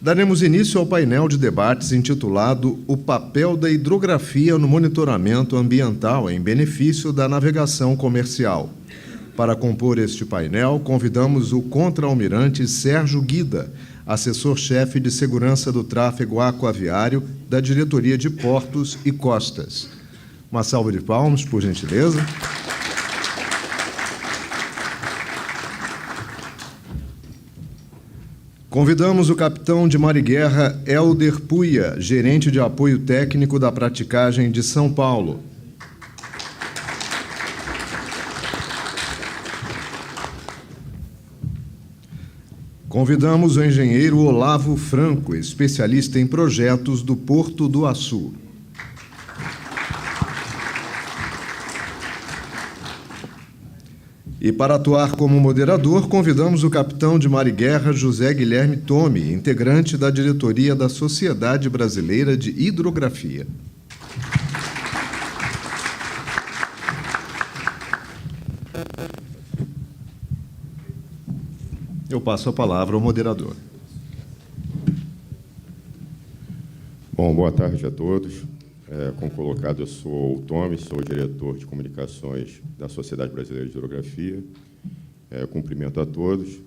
Daremos início ao painel de debates intitulado O papel da hidrografia no monitoramento ambiental em benefício da navegação comercial. Para compor este painel, convidamos o contra-almirante Sérgio Guida, assessor-chefe de segurança do tráfego aquaviário da Diretoria de Portos e Costas. Uma salva de palmas, por gentileza. Convidamos o capitão de mar e guerra Helder Puia, gerente de apoio técnico da praticagem de São Paulo. Convidamos o engenheiro Olavo Franco, especialista em projetos do Porto do Açu. E para atuar como moderador, convidamos o capitão de mar e guerra José Guilherme Tome, integrante da diretoria da Sociedade Brasileira de Hidrografia. Eu passo a palavra ao moderador. Bom, boa tarde a todos. Como colocado, eu sou o Tome, sou o diretor de comunicações da Sociedade Brasileira de Hidrografia. Cumprimento a todos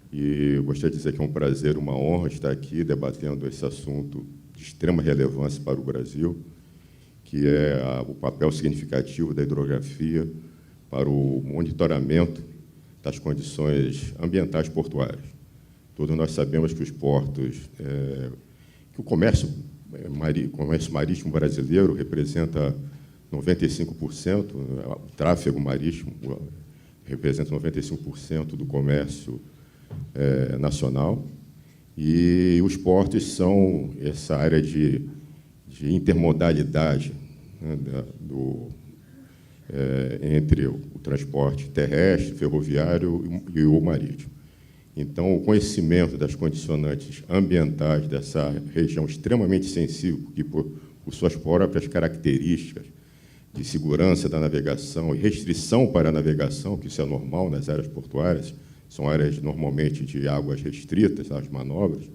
e gostaria de dizer que é um prazer, uma honra estar aqui debatendo esse assunto de extrema relevância para o Brasil, que é o papel significativo da hidrografia para o monitoramento das condições ambientais portuárias. Todos nós sabemos que os portos, que o comércio marítimo brasileiro representa 95%, o tráfego marítimo representa 95% do comércio nacional, e os portos são essa área de intermodalidade, né, entre o transporte terrestre, ferroviário e o marítimo. Então, o conhecimento das condicionantes ambientais dessa região extremamente sensível, que por suas próprias características de segurança da navegação e restrição para a navegação, que isso é normal nas áreas portuárias, são áreas normalmente de águas restritas, as manobras.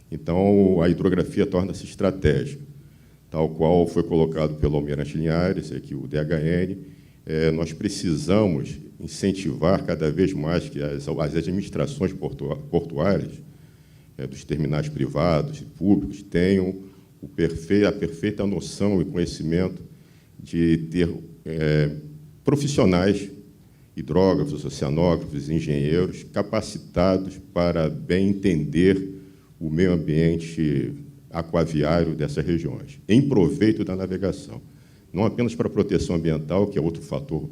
Então, a hidrografia torna-se estratégica, tal qual foi colocado pelo almirante Linhares, aqui o DHN. Nós precisamos incentivar cada vez mais que as administrações portuárias, dos terminais privados e públicos, tenham a perfeita noção e conhecimento de ter profissionais, hidrógrafos, oceanógrafos, engenheiros, capacitados para bem entender o meio ambiente aquaviário dessas regiões, em proveito da navegação. Não apenas para a proteção ambiental, que é outro fator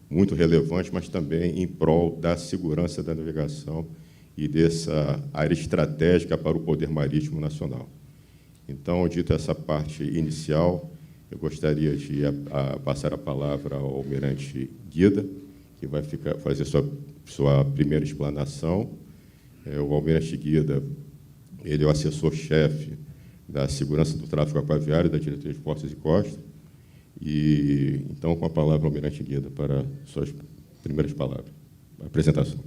muito relevante, mas também em prol da segurança da navegação e dessa área estratégica para o poder marítimo nacional. Então, dito essa parte inicial, eu gostaria de passar a palavra ao almirante Guida, que vai fazer sua primeira explanação. O almirante Guida, ele é o assessor-chefe da segurança do tráfego aquaviário da Diretoria de Portos e Costas. E, então, com a palavra, o almirante Guida, para suas primeiras palavras. Apresentação.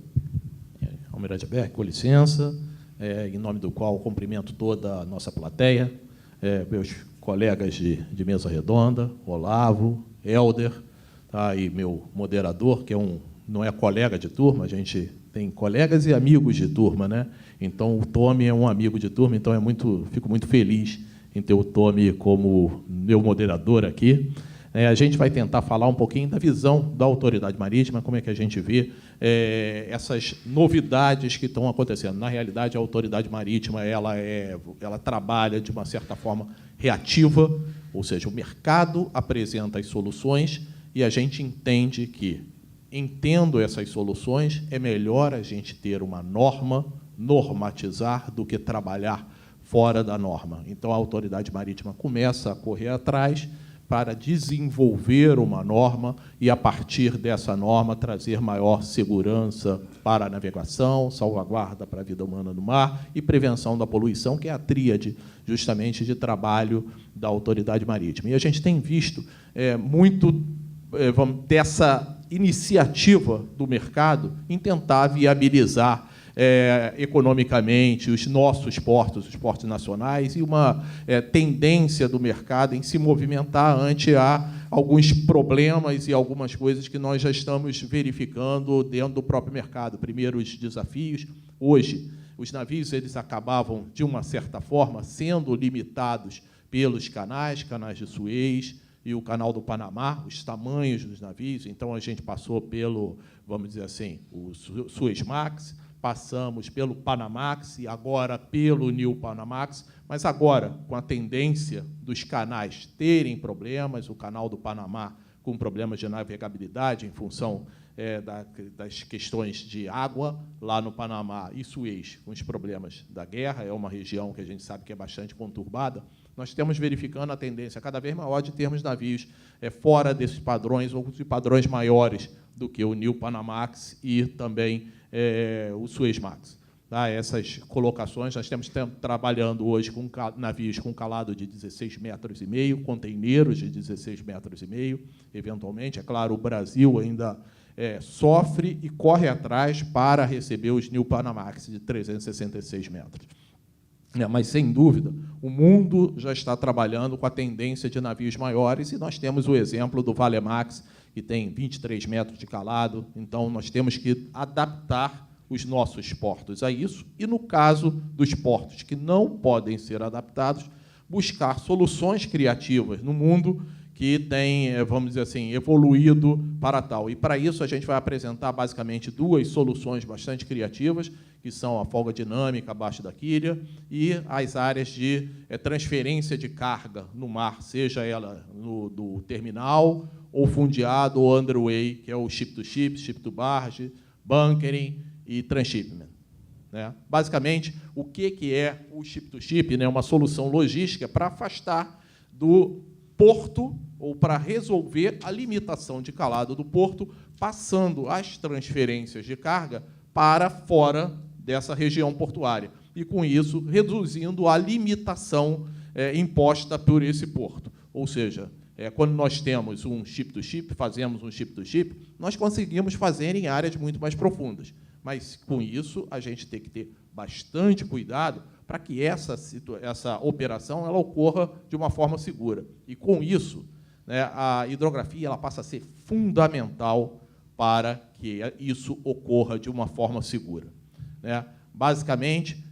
Almirante Aberto, com licença, em nome do qual cumprimento toda a nossa plateia, meus colegas de mesa redonda, Olavo, Helder, tá, e meu moderador, que não é colega de turma, a gente tem colegas e amigos de turma, né? Então, o Tome é um amigo de turma, então fico muito feliz em ter o Tome como meu moderador aqui. A gente vai tentar falar um pouquinho da visão da Autoridade Marítima, como é que a gente vê essas novidades que estão acontecendo. Na realidade, a Autoridade Marítima ela trabalha de uma certa forma reativa, ou seja, o mercado apresenta as soluções e a gente entende que, entendo essas soluções, é melhor a gente ter uma norma, normatizar, do que trabalhar fora da norma. Então, a Autoridade Marítima começa a correr atrás para desenvolver uma norma e, a partir dessa norma, trazer maior segurança para a navegação, salvaguarda para a vida humana no mar e prevenção da poluição, que é a tríade, justamente, de trabalho da Autoridade Marítima. E a gente tem visto muito dessa iniciativa do mercado em tentar viabilizar economicamente os nossos portos, os portos nacionais, e uma tendência do mercado em se movimentar ante alguns problemas e algumas coisas que nós já estamos verificando dentro do próprio mercado. Primeiro, os desafios. Hoje, os navios eles acabavam, de uma certa forma, sendo limitados pelos canais de Suez e o Canal do Panamá, os tamanhos dos navios. Então, a gente passou pelo, vamos dizer assim, o Suezmax, passamos pelo Panamax e agora pelo New Panamax, mas agora, com a tendência dos canais terem problemas, o Canal do Panamá com problemas de navegabilidade em função das questões de água lá no Panamá, e Suez com os problemas da guerra, é uma região que a gente sabe que é bastante conturbada, nós estamos verificando a tendência cada vez maior de termos navios fora desses padrões, ou de padrões maiores do que o New Panamax e também o Suezmax. Tá? Essas colocações, nós estamos trabalhando hoje com navios com calado de 16,5 metros, containeiros de 16,5 metros, eventualmente. É claro, o Brasil ainda sofre e corre atrás para receber os New Panamax de 366 metros. Mas, sem dúvida, o mundo já está trabalhando com a tendência de navios maiores, e nós temos o exemplo do Valemax, que tem 23 metros de calado. Então, nós temos que adaptar os nossos portos a isso, e, no caso dos portos que não podem ser adaptados, buscar soluções criativas no mundo que tem, vamos dizer assim, evoluído para tal. E, para isso, a gente vai apresentar, basicamente, duas soluções bastante criativas, que são a folga dinâmica abaixo da quilha e as áreas de transferência de carga no mar, seja ela do terminal, ou fundeado, ou underway, que é o ship-to-ship, ship-to-barge, bunkering e transshipment. Né? Basicamente, o que é o ship-to-ship? Né? Uma solução logística para afastar do porto, ou para resolver a limitação de calado do porto, passando as transferências de carga para fora dessa região portuária, e, com isso, reduzindo a limitação imposta por esse porto. Ou seja, quando nós temos um ship-to-ship, fazemos um ship-to-ship, nós conseguimos fazer em áreas muito mais profundas. Mas, com isso, a gente tem que ter bastante cuidado para que essa operação ela ocorra de uma forma segura. E, com isso, a hidrografia ela passa a ser fundamental para que isso ocorra de uma forma segura. Basicamente,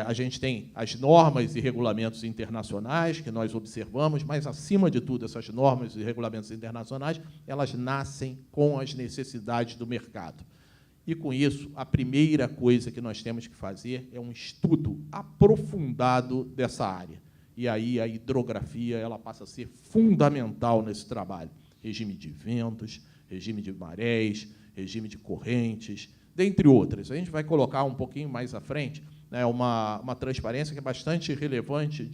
a gente tem as normas e regulamentos internacionais que nós observamos, mas, acima de tudo, essas normas e regulamentos internacionais, elas nascem com as necessidades do mercado. E, com isso, a primeira coisa que nós temos que fazer é um estudo aprofundado dessa área. E aí a hidrografia ela passa a ser fundamental nesse trabalho. Regime de ventos, regime de marés, regime de correntes, dentre outras. A gente vai colocar um pouquinho mais à frente uma transparência que é bastante relevante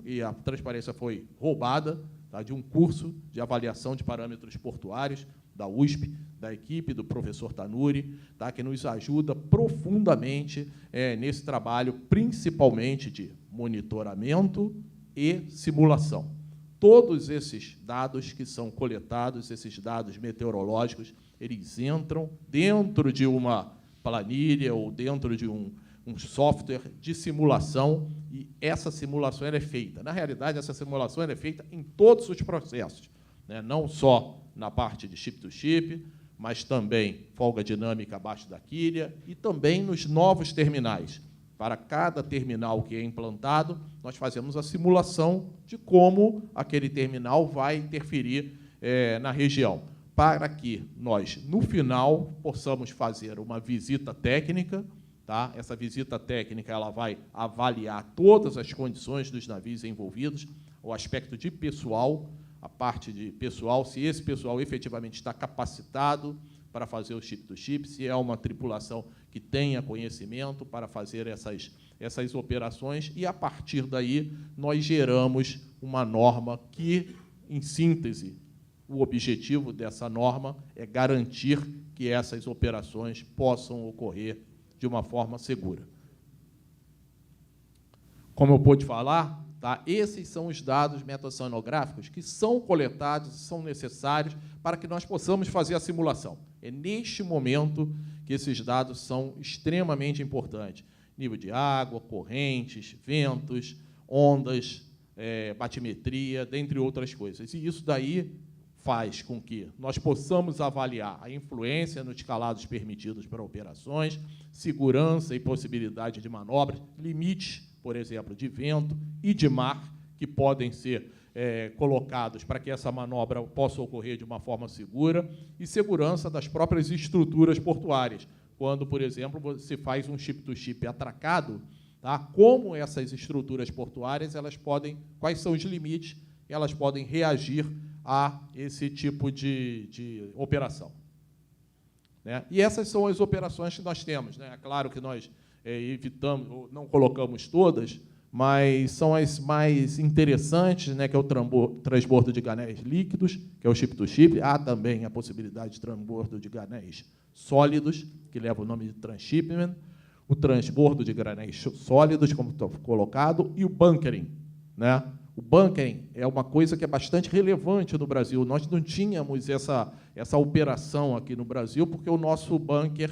e a transparência foi roubada, tá, de um curso de avaliação de parâmetros portuários da USP, da equipe do professor Tanuri, tá, que nos ajuda profundamente nesse trabalho, principalmente de monitoramento e simulação. Todos esses dados que são coletados, esses dados meteorológicos, eles entram dentro de uma planilha ou dentro de um software de simulação, e essa simulação ela é feita. Na realidade, essa simulação ela é feita em todos os processos, não só na parte de ship-to-ship, mas também folga dinâmica abaixo da quilha e também nos novos terminais. Para cada terminal que é implantado, nós fazemos a simulação de como aquele terminal vai interferir na região, para que nós, no final, possamos fazer uma visita técnica. Tá? Essa visita técnica ela vai avaliar todas as condições dos navios envolvidos, o aspecto de pessoal, a parte de pessoal, se esse pessoal efetivamente está capacitado para fazer o ship-to-ship, se é uma tripulação que tenha conhecimento para fazer essas operações, e, a partir daí, nós geramos uma norma que, em síntese, o objetivo dessa norma é garantir que essas operações possam ocorrer de uma forma segura. Como eu pude falar, tá, esses são os dados metoceanográficos que são coletados e são necessários para que nós possamos fazer a simulação. É neste momento que esses dados são extremamente importantes. Nível de água, correntes, ventos, ondas, batimetria, dentre outras coisas. E isso daí faz com que nós possamos avaliar a influência nos escalados permitidos para operações, segurança e possibilidade de manobras, limites, por exemplo, de vento e de mar, que podem ser colocados para que essa manobra possa ocorrer de uma forma segura, e segurança das próprias estruturas portuárias. Quando, por exemplo, você faz um ship-to-ship atracado, tá? Como essas estruturas portuárias, quais são os limites, elas podem reagir a esse tipo de operação. Né? E essas são as operações que nós temos. Né? É claro que nós evitamos, não colocamos todas, mas são as mais interessantes, né, que é o transbordo de ganéis líquidos, que é o ship-to-ship. Há também a possibilidade de transbordo de ganéis sólidos, que leva o nome de transshipment, o transbordo de ganéis sólidos, como está colocado, e o bunkering. Né? O bunkering é uma coisa que é bastante relevante no Brasil. Nós não tínhamos essa operação aqui no Brasil, porque o nosso bunker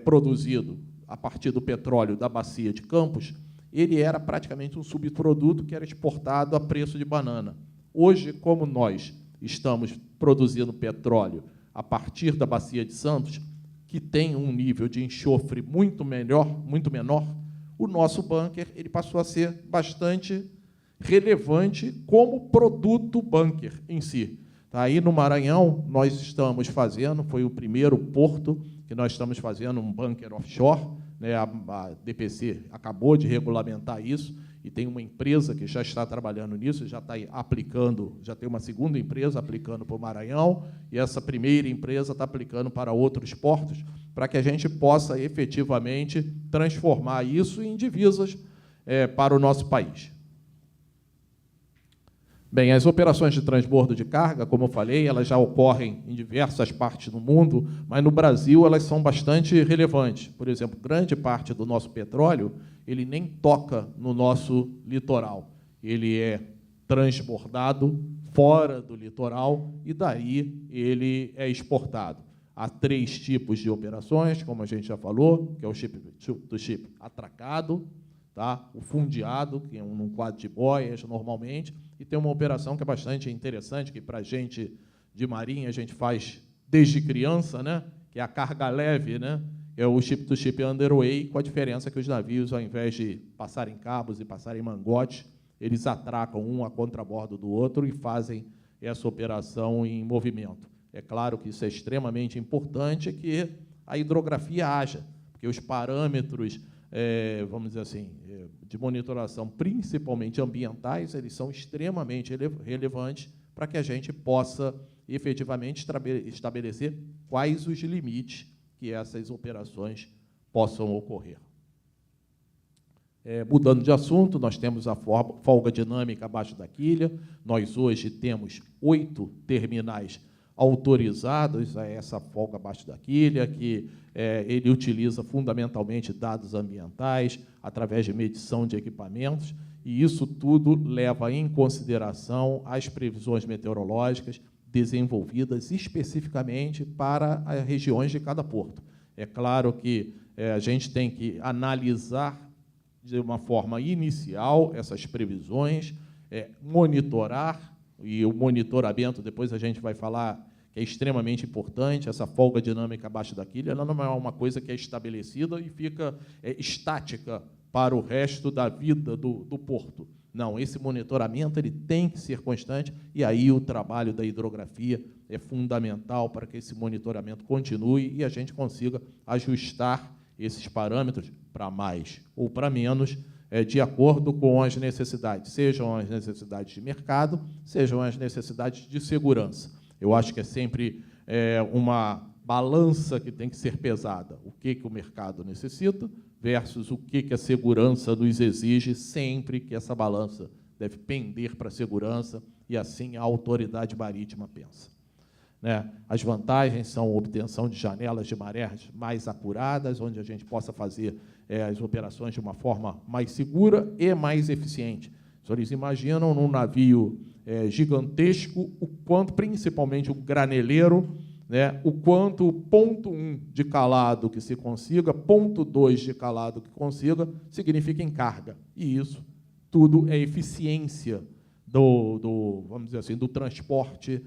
produzido a partir do petróleo da bacia de Campos, ele era praticamente um subproduto que era exportado a preço de banana. Hoje, como nós estamos produzindo petróleo a partir da bacia de Santos, que tem um nível de enxofre muito menor, o nosso bunker ele passou a ser bastante relevante como produto bunker em si. Tá? Aí no Maranhão, nós estamos fazendo, foi o primeiro porto que nós estamos fazendo um bunker offshore, né? A DPC acabou de regulamentar isso, e tem uma empresa que já está trabalhando nisso, já está aplicando, já tem uma segunda empresa aplicando para o Maranhão, e essa primeira empresa está aplicando para outros portos, para que a gente possa efetivamente transformar isso em divisas para o nosso país. Bem, as operações de transbordo de carga, como eu falei, elas já ocorrem em diversas partes do mundo, mas no Brasil elas são bastante relevantes. Por exemplo, grande parte do nosso petróleo ele nem toca no nosso litoral. Ele é transbordado fora do litoral e daí ele é exportado. Há 3 tipos de operações, como a gente já falou, que é o ship-to-ship atracado, tá? O fundeado, que é num quadro de boias, normalmente, e tem uma operação que é bastante interessante, que para a gente de marinha a gente faz desde criança, né? Que é a carga leve, né? É o ship-to-ship underway, com a diferença que os navios, ao invés de passarem cabos e passarem mangotes, eles atracam um a contrabordo do outro e fazem essa operação em movimento. É claro que isso é extremamente importante, que a hidrografia haja, porque os parâmetros, vamos dizer assim, de monitoração, principalmente ambientais, eles são extremamente relevantes para que a gente possa efetivamente estabelecer quais os limites que essas operações possam ocorrer. Mudando de assunto, nós temos a folga dinâmica abaixo da quilha. Nós hoje temos 8 terminais autorizados a essa folga abaixo da quilha, que ele utiliza fundamentalmente dados ambientais, através de medição de equipamentos, e isso tudo leva em consideração as previsões meteorológicas desenvolvidas especificamente para as regiões de cada porto. É claro que a gente tem que analisar de uma forma inicial essas previsões, monitorar, e o monitoramento, depois a gente vai falar, que é extremamente importante. Essa folga dinâmica abaixo da quilha, ela não é uma coisa que é estabelecida e fica estática para o resto da vida do porto. Não, esse monitoramento ele tem que ser constante, e aí o trabalho da hidrografia é fundamental para que esse monitoramento continue e a gente consiga ajustar esses parâmetros para mais ou para menos, de acordo com as necessidades, sejam as necessidades de mercado, sejam as necessidades de segurança. Eu acho que é sempre uma balança que tem que ser pesada. O que o mercado necessita versus o que a segurança nos exige, sempre que essa balança deve pender para a segurança, e assim a autoridade marítima pensa. Né? As vantagens são a obtenção de janelas de marés mais acuradas, onde a gente possa fazer as operações de uma forma mais segura e mais eficiente. Os senhores imaginam, num navio gigantesco, o quanto, principalmente o graneleiro, né, o quanto o ponto 1 de calado que se consiga, ponto 2 de calado que consiga, significa encarga. E isso tudo é eficiência vamos dizer assim, do transporte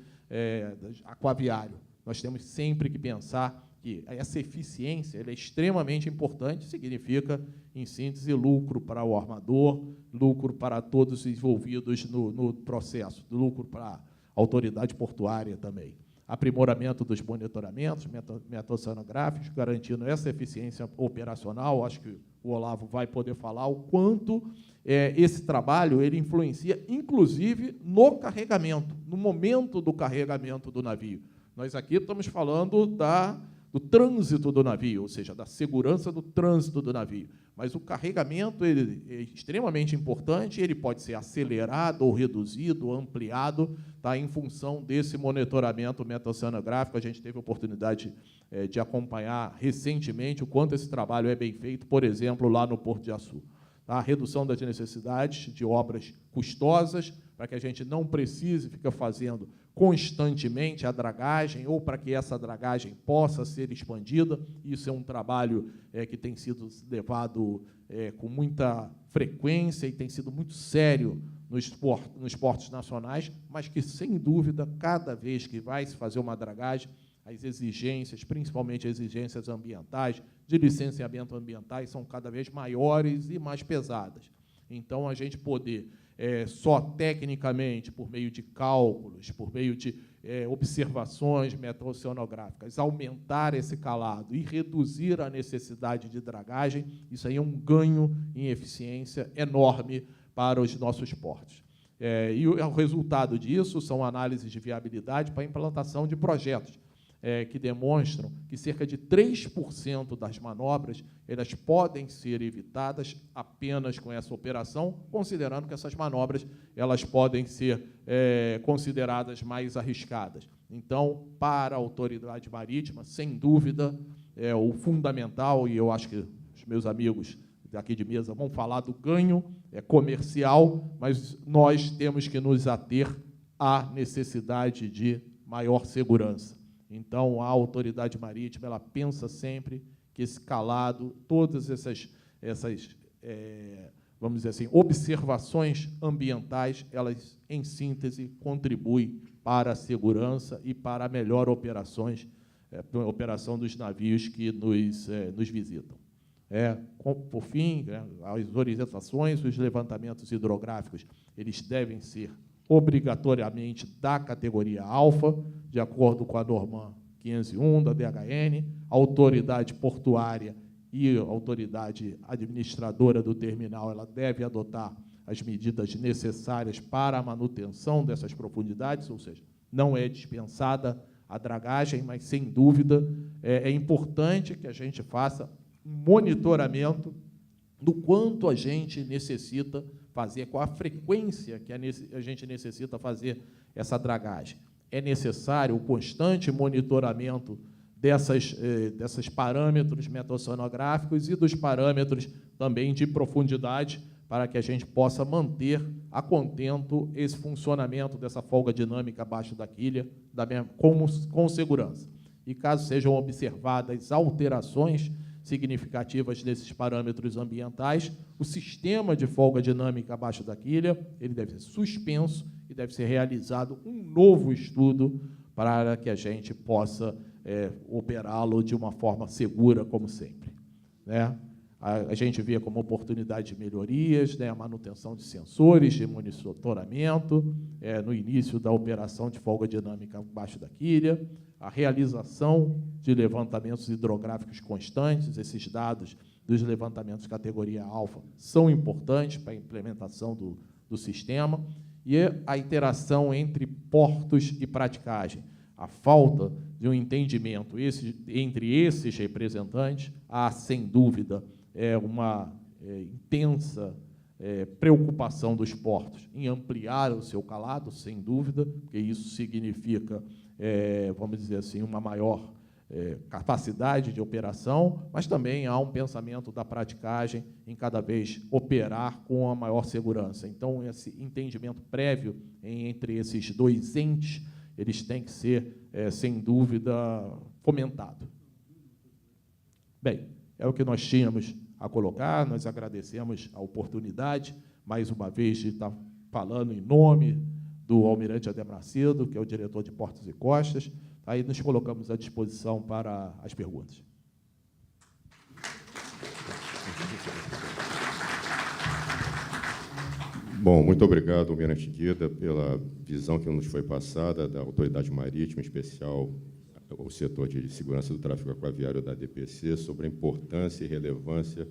aquaviário. Nós temos sempre que pensar que essa eficiência ela é extremamente importante, significa, em síntese, lucro para o armador, lucro para todos os envolvidos no processo, lucro para a autoridade portuária também. Aprimoramento dos monitoramentos meta-oceanográficos, garantindo essa eficiência operacional. Acho que o Olavo vai poder falar o quanto esse trabalho ele influencia, inclusive, no carregamento, no momento do carregamento do navio. Nós aqui estamos falando do trânsito do navio, ou seja, da segurança do trânsito do navio. Mas o carregamento ele é extremamente importante, ele pode ser acelerado ou reduzido, ou ampliado, tá, em função desse monitoramento meta-oceanográfico. A gente teve a oportunidade de acompanhar recentemente o quanto esse trabalho é bem feito, por exemplo, lá no Porto de Açu. Tá? A redução das necessidades de obras custosas, para que a gente não precise ficar fazendo constantemente a dragagem, ou para que essa dragagem possa ser expandida. Isso é um trabalho que tem sido levado com muita frequência e tem sido muito sério nos portos nacionais, mas que, sem dúvida, cada vez que vai se fazer uma dragagem, as exigências, principalmente as exigências ambientais, de licenciamento ambientais, são cada vez maiores e mais pesadas. Então, a gente poder só tecnicamente, por meio de cálculos, por meio de observações meta-oceanográficas, aumentar esse calado e reduzir a necessidade de dragagem, isso aí é um ganho em eficiência enorme para os nossos portos. E o resultado disso são análises de viabilidade para a implantação de projetos, que demonstram que cerca de 3% das manobras elas podem ser evitadas apenas com essa operação, considerando que essas manobras elas podem ser consideradas mais arriscadas. Então, para a autoridade marítima, sem dúvida, o fundamental, e eu acho que os meus amigos daqui de mesa vão falar do ganho comercial, mas nós temos que nos ater à necessidade de maior segurança. Então, a autoridade marítima ela pensa sempre que esse calado, todas essas vamos dizer assim, observações ambientais, elas, em síntese, contribuem para a segurança e para a melhor operação dos navios que nos visitam. Por fim, as orientações, os levantamentos hidrográficos, eles devem ser obrigatoriamente da categoria alfa, de acordo com a norma 501 da DHN, a autoridade portuária e a autoridade administradora do terminal ela deve adotar as medidas necessárias para a manutenção dessas profundidades, ou seja, não é dispensada a dragagem, mas, sem dúvida, é importante que a gente faça um monitoramento do quanto a gente necessita fazer, com a frequência que a gente necessita fazer essa dragagem. É necessário o constante monitoramento desses parâmetros meta-oceanográficos e dos parâmetros também de profundidade, para que a gente possa manter a contento esse funcionamento dessa folga dinâmica abaixo da quilha com segurança. E, caso sejam observadas alterações significativas desses parâmetros ambientais, o sistema de folga dinâmica abaixo da quilha ele deve ser suspenso e deve ser realizado um novo estudo para que a gente possa operá-lo de uma forma segura, como sempre. A gente vê como oportunidade de melhorias, a manutenção de sensores de monitoramento no início da operação de folga dinâmica abaixo da quilha, a realização de levantamentos hidrográficos constantes. Esses dados dos levantamentos categoria alfa são importantes para a implementação do sistema, e a interação entre portos e praticagem. A falta de um entendimento entre esses representantes há, sem dúvida, uma intensa preocupação dos portos em ampliar o seu calado, sem dúvida, porque isso significa, vamos dizer assim, uma maior capacidade de operação, mas também há um pensamento da praticagem em cada vez operar com a maior segurança. Então, esse entendimento prévio entre esses dois entes, eles têm que ser sem dúvida, fomentado. Bem, é o que nós tínhamos a colocar. Nós agradecemos a oportunidade, mais uma vez, de estar falando em nome do almirante Ademar Macedo, que é o diretor de Portos e Costas. Aí nos colocamos à disposição para as perguntas. Bom, muito obrigado, almirante Guida, pela visão que nos foi passada da Autoridade Marítima, em especial o setor de segurança do tráfego aquaviário da ADPC, sobre a importância e relevância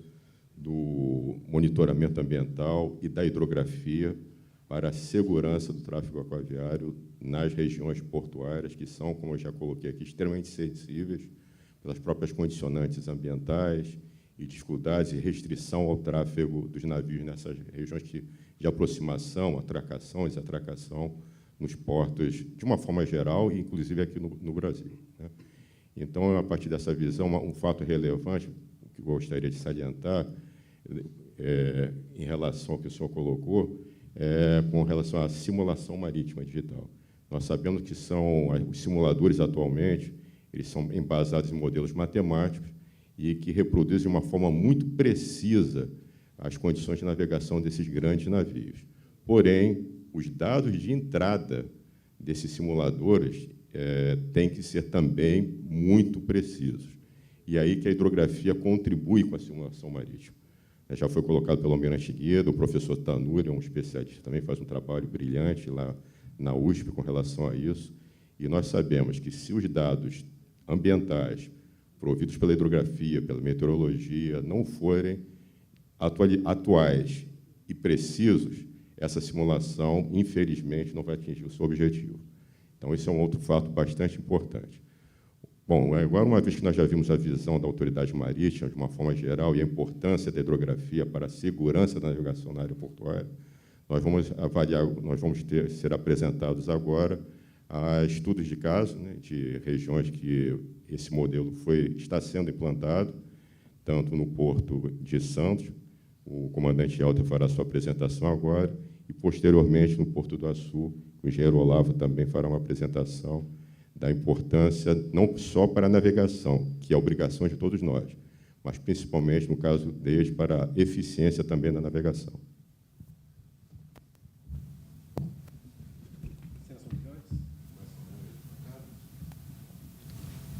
do monitoramento ambiental e da hidrografia para a segurança do tráfego aquaviário nas regiões portuárias, que são, como eu já coloquei aqui, extremamente sensíveis pelas próprias condicionantes ambientais e dificuldades e restrição ao tráfego dos navios nessas regiões de aproximação, atracação e desatracação nos portos, de uma forma geral, e inclusive aqui no Brasil, né? Então, a partir dessa visão, um fato relevante que eu gostaria de salientar, em relação ao que o senhor colocou, com relação à simulação marítima digital. Nós sabemos que os simuladores, atualmente, eles são embasados em modelos matemáticos e que reproduzem de uma forma muito precisa as condições de navegação desses grandes navios. Porém, os dados de entrada desses simuladores têm que ser também muito precisos. E aí que a hidrografia contribui com a simulação marítima. Já foi colocado pelo almirante Guida, o professor Tanuri, um especialista, também faz um trabalho brilhante lá na USP com relação a isso. E nós sabemos que, se os dados ambientais providos pela hidrografia, pela meteorologia, não forem atuais e precisos, essa simulação, infelizmente, não vai atingir o seu objetivo. Então, esse é um outro fato bastante importante. Bom, agora, uma vez que nós já vimos a visão da autoridade marítima, de uma forma geral, e a importância da hidrografia para a segurança da navegação na área portuária, nós vamos avaliar, ser apresentados agora a estudos de caso, né, de regiões que esse modelo está sendo implantado, tanto no Porto de Santos, o comandante Helder fará sua apresentação agora, e, posteriormente, no Porto do Açu, o engenheiro Olavo também fará uma apresentação da importância, não só para a navegação, que é obrigação de todos nós, mas, principalmente, no caso deles, para a eficiência também da navegação.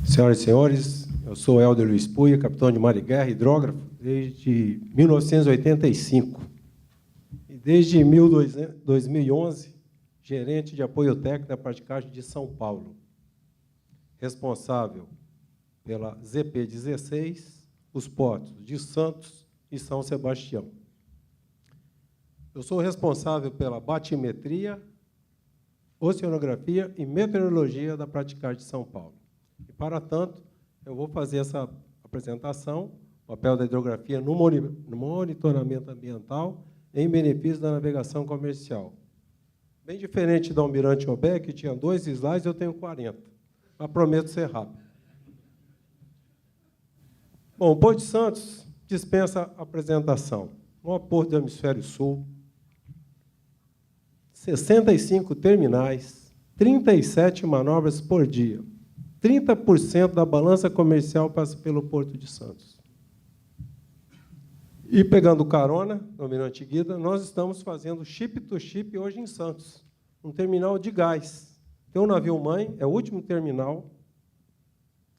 Senhoras e senhores, eu sou Helder Luiz Puia, capitão de mar e guerra, hidrógrafo, desde 1985. E desde 2011, gerente de apoio técnico da praticagem de São Paulo, responsável pela ZP-16, os portos de Santos e São Sebastião. Eu sou responsável pela batimetria, oceanografia e meteorologia da praticagem de São Paulo. E, para tanto, eu vou fazer essa apresentação, o papel da hidrografia no monitoramento ambiental em benefício da navegação comercial. Bem diferente do almirante Obé, que tinha 2 slides, eu tenho 40. Mas prometo ser rápido. Bom, o Porto de Santos dispensa apresentação. No porto do Hemisfério Sul, 65 terminais, 37 manobras por dia. 30% da balança comercial passa pelo Porto de Santos. E, pegando carona, no almirante Guida, nós estamos fazendo ship-to-ship hoje em Santos, um terminal de gás. Tem um navio-mãe, é o último terminal,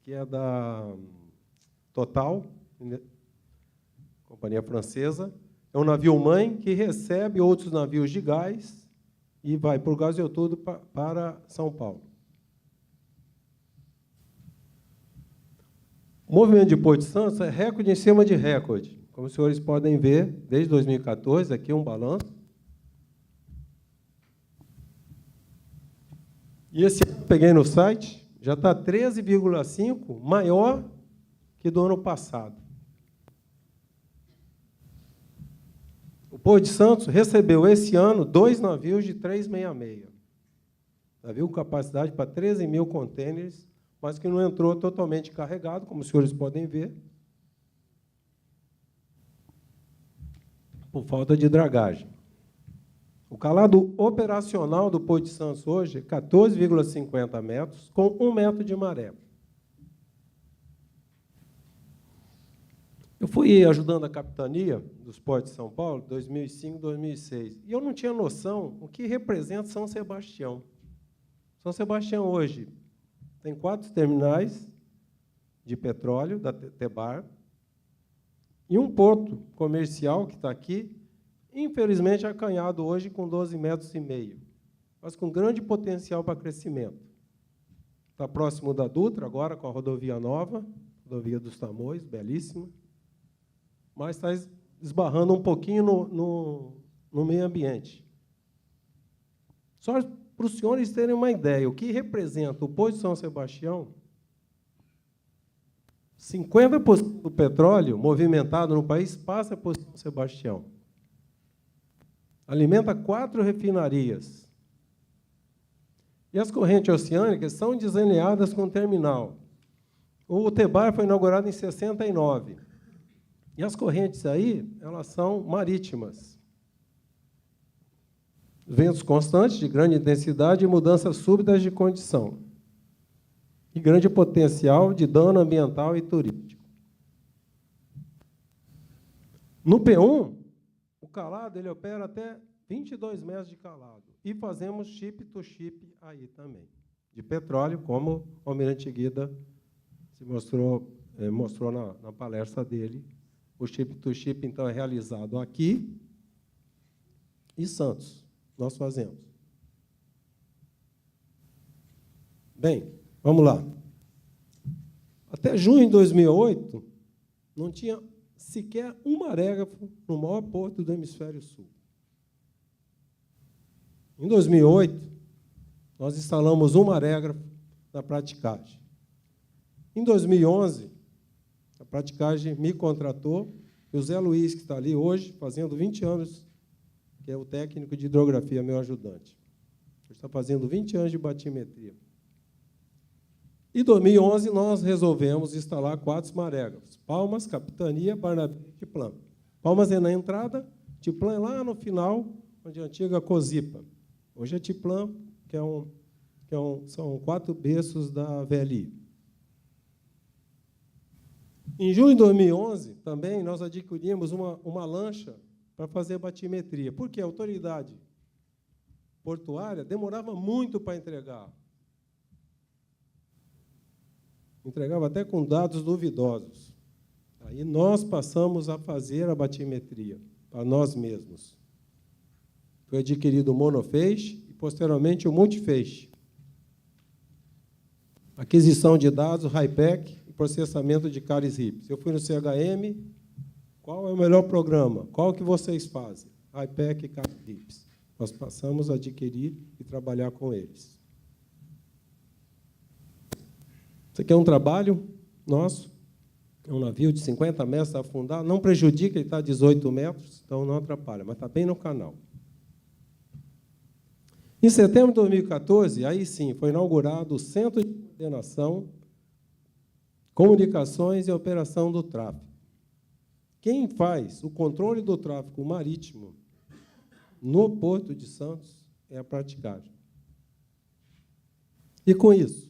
que é da Total, companhia francesa. É um navio-mãe que recebe outros navios de gás e vai por gasoduto para São Paulo. O movimento de Porto de Santos é recorde em cima de recorde. Como os senhores podem ver, desde 2014, aqui um balanço. E esse ano, peguei no site, já está 13,5, maior que do ano passado. O Porto de Santos recebeu, esse ano, 2 navios de 366. Navio com capacidade para 13 mil contêineres, mas que não entrou totalmente carregado, como os senhores podem ver, por falta de dragagem. O calado operacional do Porto de Santos hoje é 14,50 metros, com 1 metro de maré. Eu fui ajudando a capitania dos portos de São Paulo, 2005, 2006, e eu não tinha noção o que representa São Sebastião. São Sebastião hoje tem 4 terminais de petróleo, da Tebar, e um porto comercial que está aqui, infelizmente acanhado hoje com 12,5 metros, mas com grande potencial para crescimento. Está próximo da Dutra, agora com a rodovia nova, rodovia dos Tamoios, belíssima, mas está esbarrando um pouquinho no meio ambiente. Só para os senhores terem uma ideia, o que representa o Porto de São Sebastião, 50% do petróleo movimentado no país passa por São Sebastião. Alimenta 4 refinarias. E as correntes oceânicas são desalinhadas com o terminal. O Tebar foi inaugurado em 69. E as correntes aí, elas são marítimas. Ventos constantes, de grande intensidade e mudanças súbitas de condição. E grande potencial de dano ambiental e turístico. No P1, o calado ele opera até 22 metros de calado. E fazemos chip-to-chip aí também, de petróleo, como o almirante Guida se mostrou na palestra dele. O chip-to-chip, então, é realizado aqui e Santos. Nós fazemos. Bem, vamos lá. Até junho de 2008, não tinha sequer um marégrafo no maior porto do hemisfério sul. Em 2008, nós instalamos um marégrafo na praticagem. Em 2011, a praticagem me contratou, e o Zé Luiz, que está ali hoje, fazendo 20 anos, que é o técnico de hidrografia, meu ajudante. Ele está fazendo 20 anos de batimetria. Em 2011, nós resolvemos instalar 4 marégrafos. Palmas, Capitania, Barnabé e Tiplã. Palmas é na entrada, Tiplã é lá no final, onde é a antiga Cosipa. Hoje é Tiplã, são 4 berços da VLI. Em junho de 2011, também, nós adquirimos uma lancha para fazer batimetria, porque a autoridade portuária demorava muito para entregar. Entregava até com dados duvidosos. Aí nós passamos a fazer a batimetria para nós mesmos. Foi adquirido o monofeixe e, posteriormente, o multifeixe. Aquisição de dados, HIPEC e processamento de CARES RIPS. Eu fui no CHM, qual é o melhor programa? Qual que vocês fazem? HIPEC e CARES RIPS. Nós passamos a adquirir e trabalhar com eles. Isso aqui é um trabalho nosso, é um navio de 50 metros afundado, não prejudica, ele está a 18 metros, então não atrapalha, mas está bem no canal. Em setembro de 2014, aí sim, foi inaugurado o Centro de Coordenação, Comunicações e Operação do Tráfego. Quem faz o controle do tráfego marítimo no Porto de Santos é a praticagem. E com isso,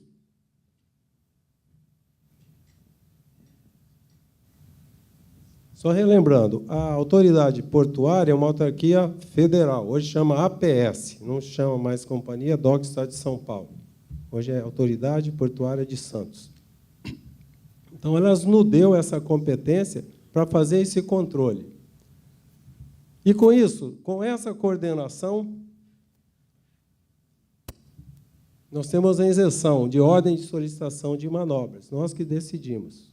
só relembrando, a autoridade portuária é uma autarquia federal, hoje chama APS, não chama mais Companhia DOC Estado de São Paulo. Hoje é Autoridade Portuária de Santos. Então, elas nos deu essa competência para fazer esse controle. E com isso, com essa coordenação, nós temos a isenção de ordem de solicitação de manobras, nós que decidimos.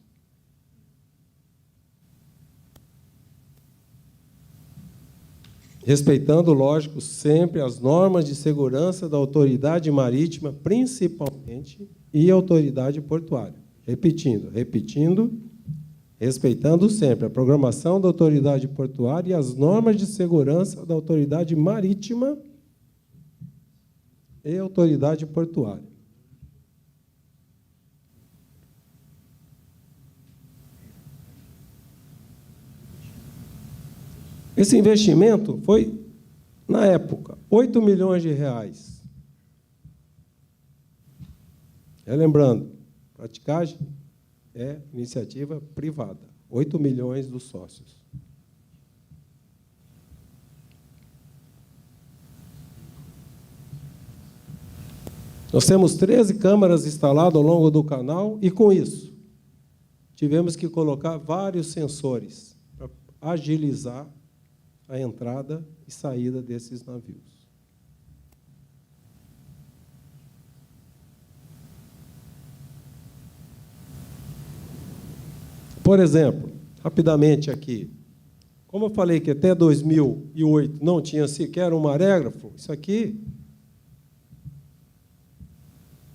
Respeitando, lógico, sempre as normas de segurança da autoridade marítima, principalmente, e autoridade portuária. Repetindo, respeitando sempre a programação da autoridade portuária e as normas de segurança da autoridade marítima e autoridade portuária. Esse investimento foi, na época, 8 milhões de reais. Lembrando, praticagem é iniciativa privada. 8 milhões dos sócios. Nós temos 13 câmaras instaladas ao longo do canal e, com isso, tivemos que colocar vários sensores para agilizar a entrada e saída desses navios. Por exemplo, rapidamente aqui, como eu falei que até 2008 não tinha sequer um marégrafo, isso aqui,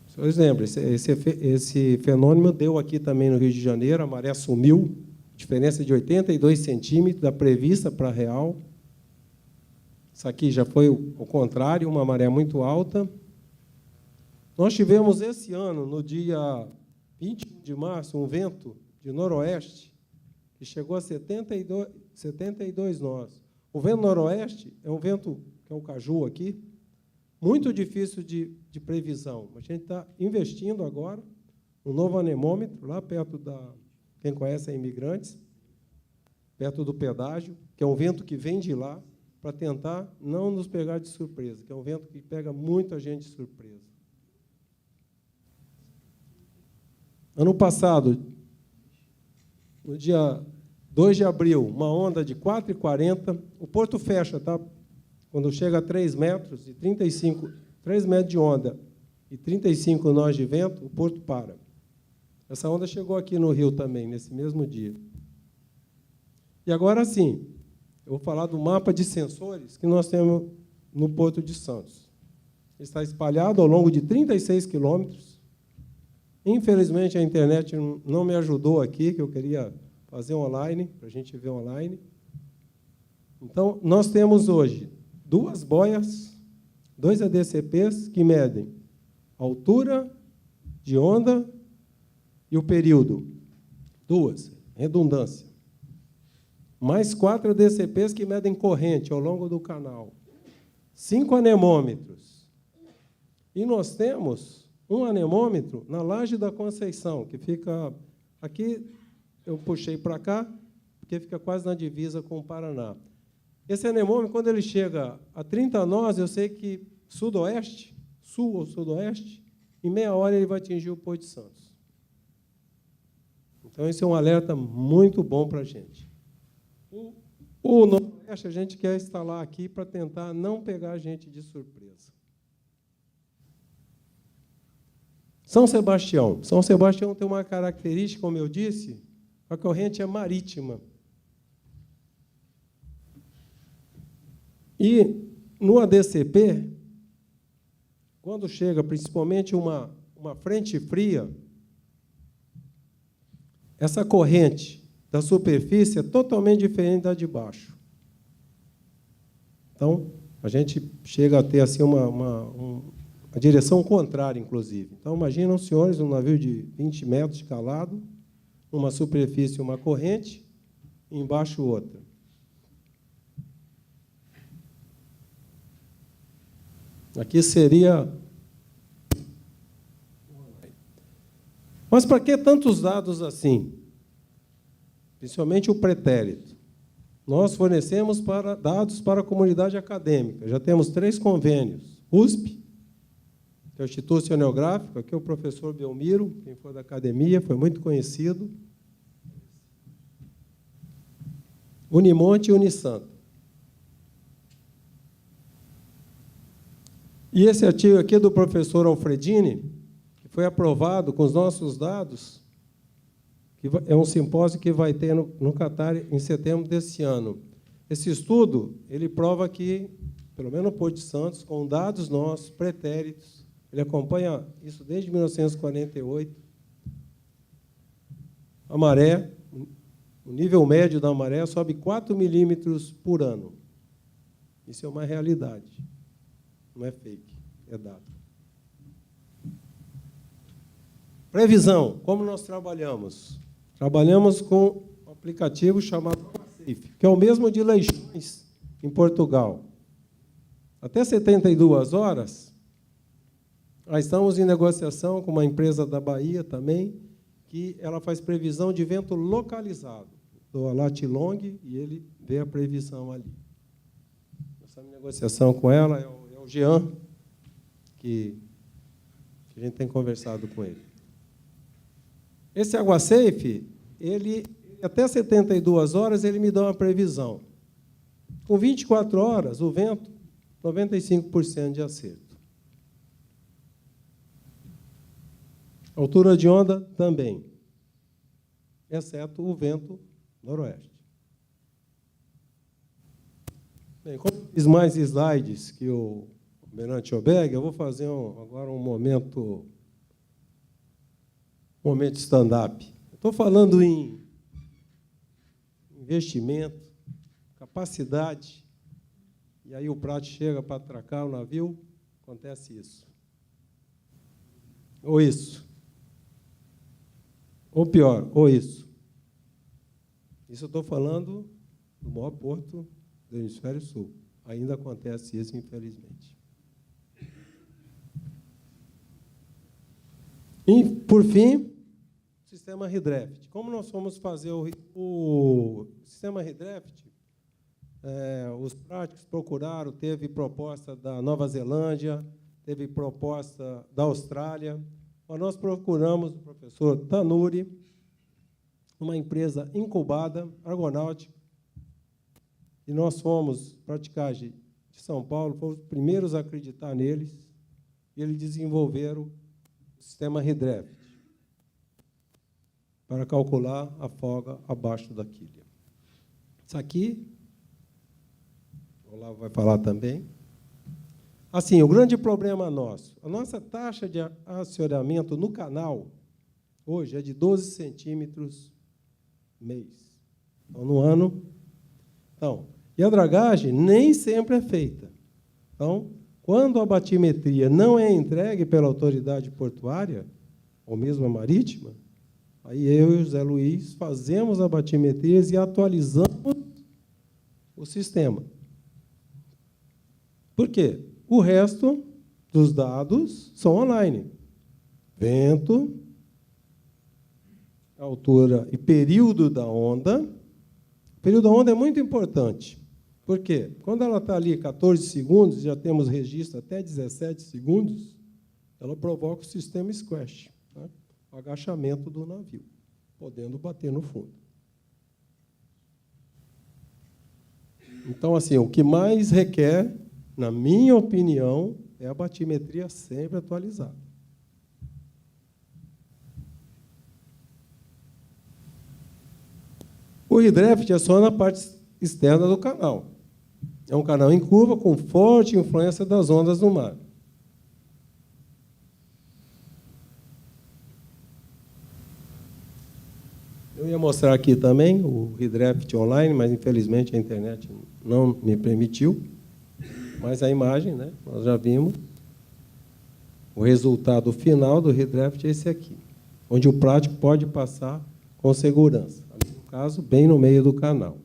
vocês lembram, esse fenômeno deu aqui também no Rio de Janeiro, a maré sumiu, diferença de 82 centímetros da prevista para a real. Isso aqui já foi o contrário, uma maré muito alta. Nós tivemos esse ano, no dia 21 de março, um vento de noroeste que chegou a 72 nós. O vento noroeste é um vento, que é o caju aqui, muito difícil de previsão. A gente está investindo agora um novo anemômetro, lá perto da... Quem conhece é Imigrantes, perto do pedágio, que é um vento que vem de lá, para tentar não nos pegar de surpresa, que é um vento que pega muita gente de surpresa. Ano passado, no dia 2 de abril, uma onda de 4,40, o porto fecha, tá? Quando chega a 3 metros, e 3 metros de onda e 35 nós de vento, o porto para. Essa onda chegou aqui no Rio também, nesse mesmo dia. E agora sim, eu vou falar do mapa de sensores que nós temos no Porto de Santos. Ele está espalhado ao longo de 36 quilômetros. Infelizmente, a internet não me ajudou aqui, que eu queria fazer online, para a gente ver online. Então, nós temos hoje 2 boias, 2 ADCPs que medem a altura de onda e o período. 2, redundância. Mais 4 ADCPs que medem corrente ao longo do canal. 5 anemômetros. E nós temos um anemômetro na Laje da Conceição, que fica aqui, eu puxei para cá, porque fica quase na divisa com o Paraná. Esse anemômetro, quando ele chega a 30 nós, eu sei que sudoeste, sul ou sudoeste, em meia hora ele vai atingir o Porto de Santos. Então, esse é um alerta muito bom para a gente. O noroeste a gente quer instalar aqui para tentar não pegar a gente de surpresa. São Sebastião. São Sebastião tem uma característica, como eu disse, a corrente é marítima. E no ADCP, quando chega principalmente uma frente fria, essa corrente da superfície é totalmente diferente da de baixo. Então, a gente chega a ter assim, uma direção contrária, inclusive. Então, imaginam, senhores, um navio de 20 metros de calado, uma superfície, uma corrente, e embaixo outra. Aqui seria... Mas para que tantos dados assim? Principalmente o pretérito. Nós fornecemos dados para a comunidade acadêmica. Já temos 3 convênios. USP, que é o Instituto Oceanográfico, aqui é o professor Belmiro, quem for da academia, foi muito conhecido. Unimonte e Unisanto. E esse artigo aqui é do professor Alfredini, que foi aprovado com os nossos dados, que é um simpósio que vai ter no Catar em setembro desse ano. Esse estudo, ele prova que, pelo menos no Porto de Santos, com dados nossos, pretéritos, ele acompanha isso desde 1948, a maré, o nível médio da maré sobe 4 milímetros por ano. Isso é uma realidade. Não é fake, é dado. Previsão. Como nós trabalhamos? Trabalhamos com um aplicativo chamado Safe, que é o mesmo de Leixões, em Portugal. Até 72 horas, nós estamos em negociação com uma empresa da Bahia também, que ela faz previsão de vento localizado. Dou a Latilong e ele vê a previsão ali. Essa negociação com ela é o Jean, que a gente tem conversado com ele. Esse AguaSafe, ele até 72 horas, ele me dá uma previsão. Com 24 horas, o vento, 95% de acerto. Altura de onda, também, exceto o vento noroeste. Bem, como fiz mais slides que o Almirante Obeg, eu vou fazer agora um momento stand-up. Estou falando em investimento, capacidade, e aí o prato chega para atracar o navio, acontece isso. Ou isso. Ou pior, ou isso. Isso eu estou falando do maior porto do Hemisfério Sul. Ainda acontece isso, infelizmente. E, por fim, o sistema Redraft. Como nós fomos fazer o sistema Redraft, os práticos procuraram, teve proposta da Nova Zelândia, teve proposta da Austrália, mas nós procuramos o professor Tanuri, uma empresa incubada, argonáutica, e nós fomos, praticagem de São Paulo, fomos os primeiros a acreditar neles, e eles desenvolveram o sistema Redraft para calcular a folga abaixo da quilha. Isso aqui, o Olavo vai falar também. Assim, o grande problema nosso, a nossa taxa de assoreamento no canal, hoje, é de 12 centímetros mês. Então, no ano. Então, e a dragagem nem sempre é feita. Então, quando a batimetria não é entregue pela autoridade portuária, ou mesmo a marítima, aí eu e o José Luiz fazemos a batimetria e atualizamos o sistema. Por quê? O resto dos dados são online. Vento, altura e período da onda. O período da onda é muito importante. Por quê? Quando ela está ali 14 segundos, já temos registro até 17 segundos, ela provoca o sistema squash, né? O agachamento do navio, podendo bater no fundo. Então, assim, o que mais requer, na minha opinião, é a batimetria sempre atualizada. O Redraft é só na parte externa do canal. É um canal em curva com forte influência das ondas no mar. Eu ia mostrar aqui também o Redraft online, mas, infelizmente, a internet não me permitiu. Mas a imagem, né, nós já vimos. O resultado final do Redraft é esse aqui, onde o prático pode passar com segurança. Ali, no caso, bem no meio do canal.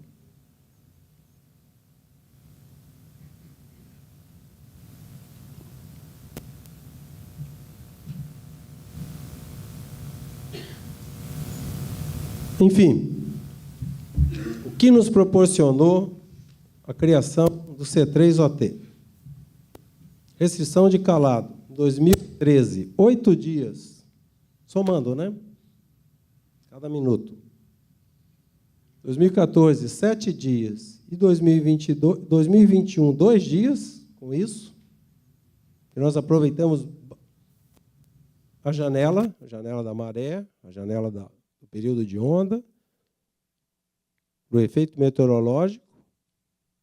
Enfim, o que nos proporcionou a criação do C3OT? Restrição de calado, 2013, 8 dias, somando, né? Cada minuto. 2014, 7 dias. E 2021, 2 dias com isso. E nós aproveitamos a janela da maré, a janela do período de onda, do efeito meteorológico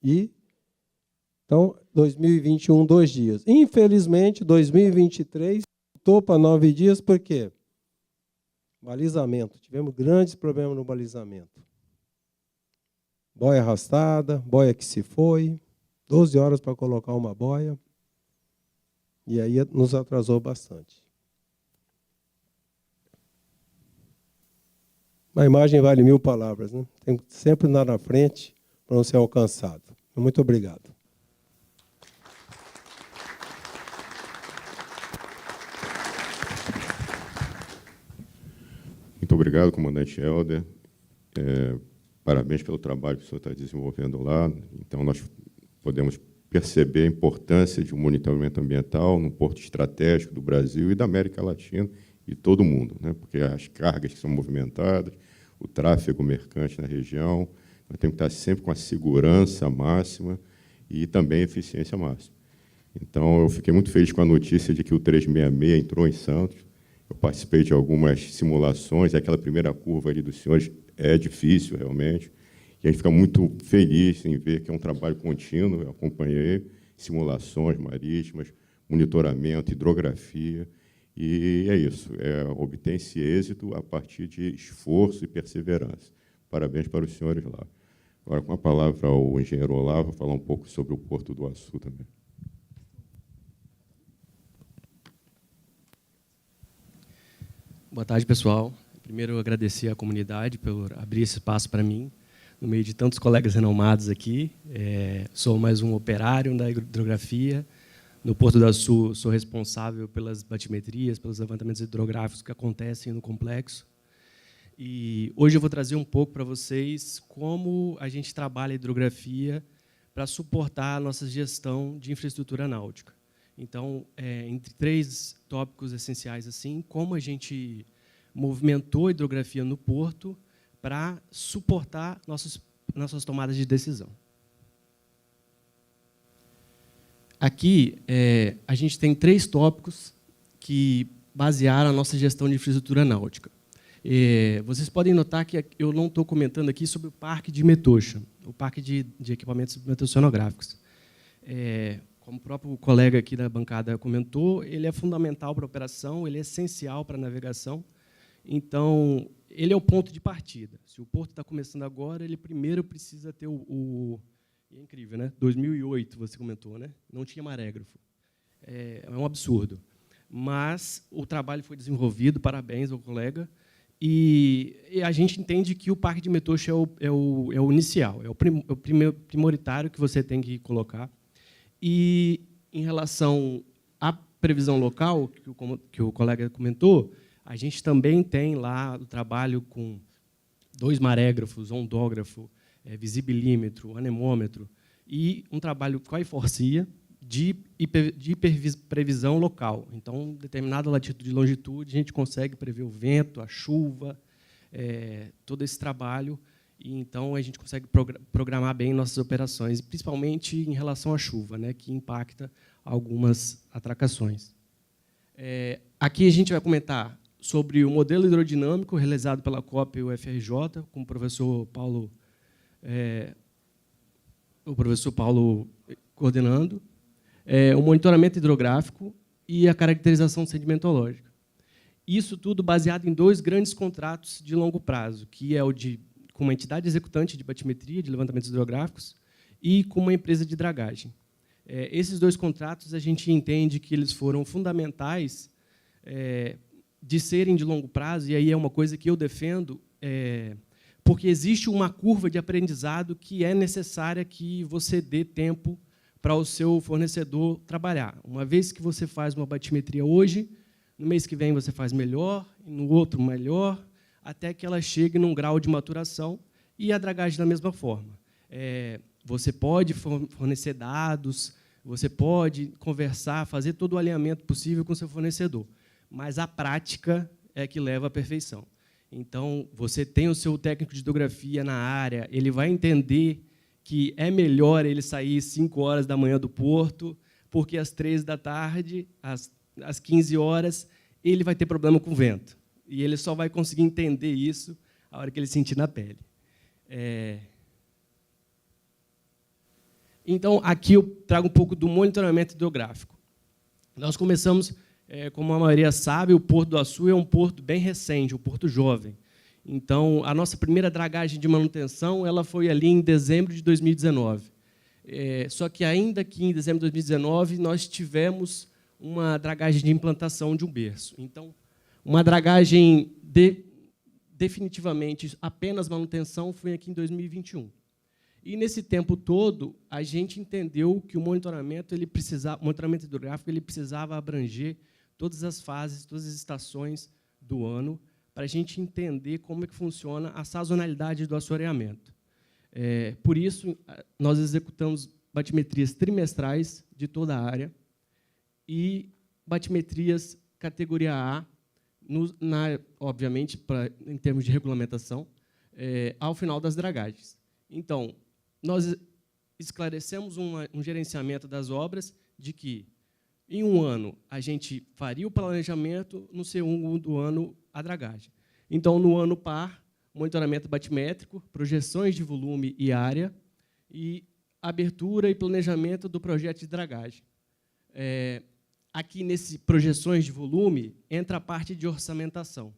e, então, 2021, 2 dias. Infelizmente, 2023, voltou para 9 dias, por quê? Balizamento. Tivemos grandes problemas no balizamento. Boia arrastada, boia que se foi, 12 horas para colocar uma boia, e aí nos atrasou bastante. Uma imagem vale 1000 palavras, né? Tem que sempre andar na frente para não ser alcançado. Muito obrigado. Muito obrigado, comandante Helder. Parabéns pelo trabalho que o senhor está desenvolvendo lá. Então, nós podemos perceber a importância de um monitoramento ambiental num porto estratégico do Brasil e da América Latina e todo o mundo, né? Porque as cargas que são movimentadas, o tráfego mercante na região, nós temos que estar sempre com a segurança máxima e também a eficiência máxima. Então, eu fiquei muito feliz com a notícia de que o 366 entrou em Santos. Eu participei de algumas simulações, aquela primeira curva ali dos senhores é difícil, realmente, e a gente fica muito feliz em ver que é um trabalho contínuo. Eu acompanhei simulações marítimas, monitoramento, hidrografia, e é isso, obtém-se êxito a partir de esforço e perseverança. Parabéns para os senhores lá. Agora, com a palavra ao engenheiro Olavo, falar um pouco sobre o Porto do Açu também. Boa tarde, pessoal. Primeiro, agradecer à comunidade por abrir esse espaço para mim, no meio de tantos colegas renomados aqui. Sou mais um operário da hidrografia. No Porto do Açu, sou responsável pelas batimetrias, pelos levantamentos hidrográficos que acontecem no complexo. E hoje eu vou trazer um pouco para vocês como a gente trabalha a hidrografia para suportar a nossa gestão de infraestrutura náutica. Então, entre 3 tópicos essenciais, assim, como a gente movimentou a hidrografia no porto para suportar nossas tomadas de decisão. Aqui, a gente tem 3 tópicos que basearam a nossa gestão de infraestrutura náutica. Vocês podem notar que eu não estou comentando aqui sobre o parque de Metosha, o parque de equipamentos meteoceanográficos. Como o próprio colega aqui da bancada comentou, ele é fundamental para a operação, ele é essencial para a navegação. Então, ele é o ponto de partida. Se o porto está começando agora, ele primeiro precisa ter É incrível, né? 2008, você comentou, né? Não tinha marégrafo. É um absurdo. Mas o trabalho foi desenvolvido, parabéns ao colega, e a gente entende que o parque de Metosha é o inicial, é o prioritário que você tem que colocar. E, em relação à previsão local, que o colega comentou, a gente também tem lá o trabalho com 2 marégrafos, ondógrafo, visibilímetro, anemômetro, e um trabalho com a Iforcia de previsão local. Então, determinada latitude e longitude, a gente consegue prever o vento, a chuva, todo esse trabalho, e então a gente consegue programar bem nossas operações, principalmente em relação à chuva, né, que impacta algumas atracações. Aqui a gente vai comentar sobre o modelo hidrodinâmico realizado pela COP e o UFRJ, com o professor Paulo coordenando, o monitoramento hidrográfico e a caracterização sedimentológica. Isso tudo baseado em 2 grandes contratos de longo prazo, que é o com uma entidade executante de batimetria, de levantamentos hidrográficos, e com uma empresa de dragagem. Esses 2 contratos, a gente entende que eles foram fundamentais de serem de longo prazo, e aí é uma coisa que eu defendo, porque existe uma curva de aprendizado que é necessária que você dê tempo para o seu fornecedor trabalhar. Uma vez que você faz uma batimetria hoje, no mês que vem você faz melhor, no outro melhor, até que ela chegue num grau de maturação, e a dragagem da mesma forma. Você pode fornecer dados, você pode conversar, fazer todo o alinhamento possível com o seu fornecedor, mas a prática é que leva à perfeição. Então, você tem o seu técnico de hidrografia na área, ele vai entender que é melhor ele sair 5 horas da manhã do porto, porque às 3 da tarde, às 15 horas, ele vai ter problema com o vento. E ele só vai conseguir entender isso a hora que ele sentir na pele. Então, aqui eu trago um pouco do monitoramento hidrográfico. Nós começamos, como a maioria sabe, o Porto do Açu é um porto bem recente, um porto jovem. Então, a nossa primeira dragagem de manutenção ela foi ali em dezembro de 2019. Só que, ainda que em dezembro de 2019, nós tivemos uma dragagem de implantação de um berço. Então, uma dragagem definitivamente apenas manutenção foi aqui em 2021. E, nesse tempo todo, a gente entendeu que o monitoramento hidrográfico ele precisava abranger todas as fases, todas as estações do ano, para a gente entender como é que funciona a sazonalidade do assoreamento. Por isso, nós executamos batimetrias trimestrais de toda a área e batimetrias categoria A, obviamente, em termos de regulamentação, ao final das dragagens. Então, nós esclarecemos um gerenciamento das obras de que, em um ano, a gente faria o planejamento, no segundo ano, a dragagem. Então, no ano par, monitoramento batimétrico, projeções de volume e área, e abertura e planejamento do projeto de dragagem. Aqui, nesse projeções de volume, entra a parte de orçamentação.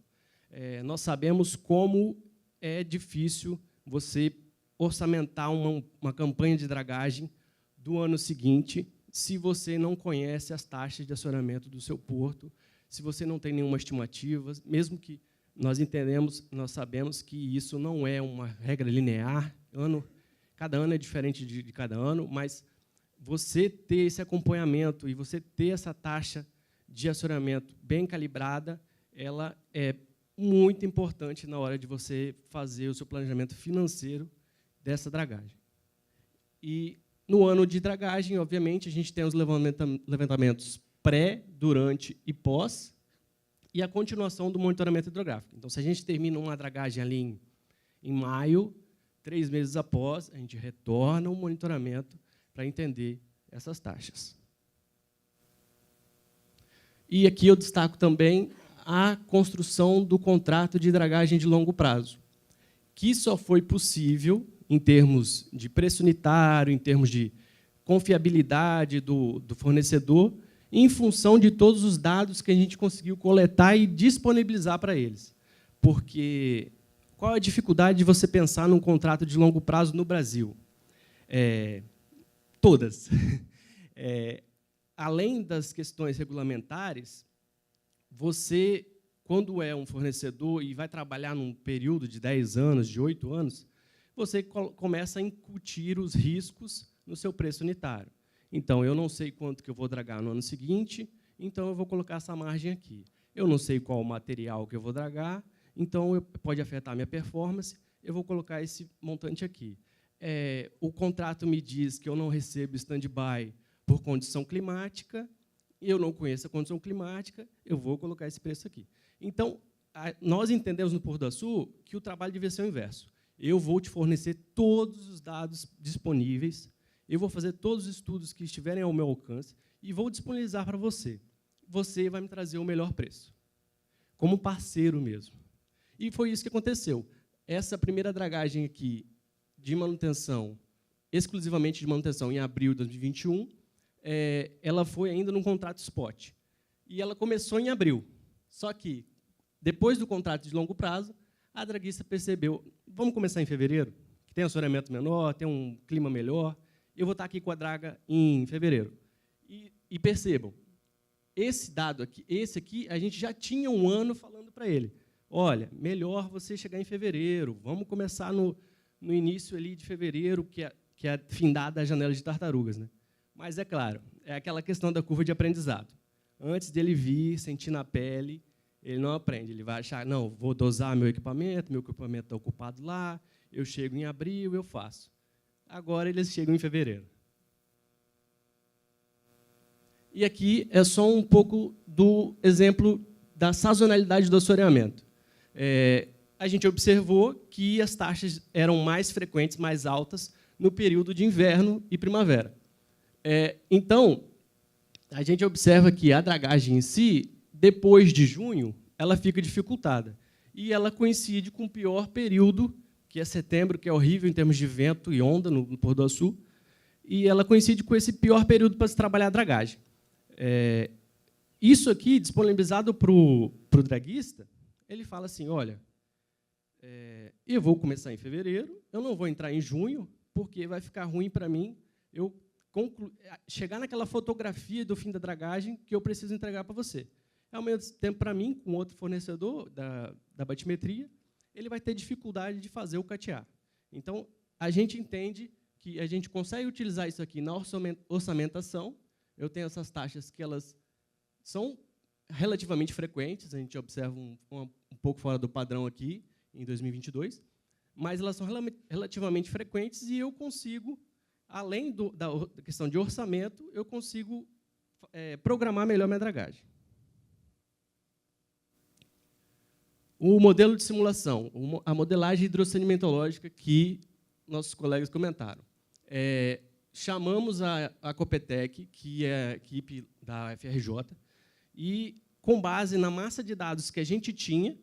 Nós sabemos como é difícil você orçamentar uma campanha de dragagem do ano seguinte, se você não conhece as taxas de assoreamento do seu porto, se você não tem nenhuma estimativa, mesmo que nós sabemos que isso não é uma regra linear, cada ano é diferente de cada ano, mas você ter esse acompanhamento e você ter essa taxa de assoreamento bem calibrada, ela é muito importante na hora de você fazer o seu planejamento financeiro dessa dragagem. E, no ano de dragagem, obviamente, a gente tem os levantamentos pré, durante e pós, e a continuação do monitoramento hidrográfico. Então, se a gente termina uma dragagem ali em maio, 3 meses após, a gente retorna o monitoramento para entender essas taxas. E aqui eu destaco também a construção do contrato de dragagem de longo prazo, que só foi possível em termos de preço unitário, em termos de confiabilidade do fornecedor, em função de todos os dados que a gente conseguiu coletar e disponibilizar para eles. Porque qual a dificuldade de você pensar num contrato de longo prazo no Brasil? Todas. Além das questões regulamentares, você, quando é um fornecedor e vai trabalhar num período de 10 anos, de 8 anos, você começa a incutir os riscos no seu preço unitário. Então, eu não sei quanto que eu vou dragar no ano seguinte, então eu vou colocar essa margem aqui. Eu não sei qual o material que eu vou dragar, então pode afetar a minha performance, eu vou colocar esse montante aqui. O contrato me diz que eu não recebo stand-by por condição climática, eu não conheço a condição climática, eu vou colocar esse preço aqui. Então, nós entendemos no Porto do Açu que o trabalho devia ser o inverso. Eu vou te fornecer todos os dados disponíveis, eu vou fazer todos os estudos que estiverem ao meu alcance e vou disponibilizar para você. Você vai me trazer o melhor preço, como parceiro mesmo. E foi isso que aconteceu. Essa primeira dragagem aqui, de manutenção, exclusivamente de manutenção, em abril de 2021, ela foi ainda num contrato spot. E ela começou em abril. Só que, depois do contrato de longo prazo, a draguista percebeu, vamos começar em fevereiro, que tem assoreamento menor, tem um clima melhor, eu vou estar aqui com a draga em fevereiro. E percebam, esse dado aqui, esse aqui, a gente já tinha um ano falando para ele, olha, melhor você chegar em fevereiro, vamos começar no início ali de fevereiro, que é findada a janela de tartarugas, né? Mas, é claro, é aquela questão da curva de aprendizado. Antes dele vir, sentir na pele, ele não aprende. Ele vai achar, não, vou dosar meu equipamento está ocupado lá, eu chego em abril, eu faço. Agora, eles chegam em fevereiro. E aqui é só um pouco do exemplo da sazonalidade do assoreamento. A gente observou que as taxas eram mais frequentes, mais altas, no período de inverno e primavera. Então, a gente observa que a dragagem em si, depois de junho, ela fica dificultada. E ela coincide com o pior período, que é setembro, que é horrível em termos de vento e onda no Porto do Açu, e ela coincide com esse pior período para se trabalhar a dragagem. Isso aqui, disponibilizado para o draguista, ele fala assim, olha, eu vou começar em fevereiro, eu não vou entrar em junho, porque vai ficar ruim para mim eu chegar naquela fotografia do fim da dragagem que eu preciso entregar para você. Ao mesmo tempo, para mim, com outro fornecedor da batimetria, ele vai ter dificuldade de fazer o catear. Então, a gente entende que a gente consegue utilizar isso aqui na orçamentação. Eu tenho essas taxas que elas são relativamente frequentes, a gente observa um pouco fora do padrão aqui, em 2022, mas elas são relativamente frequentes e eu consigo, além da questão de orçamento, eu consigo programar melhor minha dragagem. O modelo de simulação, a modelagem hidrossedimentológica que nossos colegas comentaram. Chamamos a Copetec, que é a equipe da FRJ, e, com base na massa de dados que a gente tinha,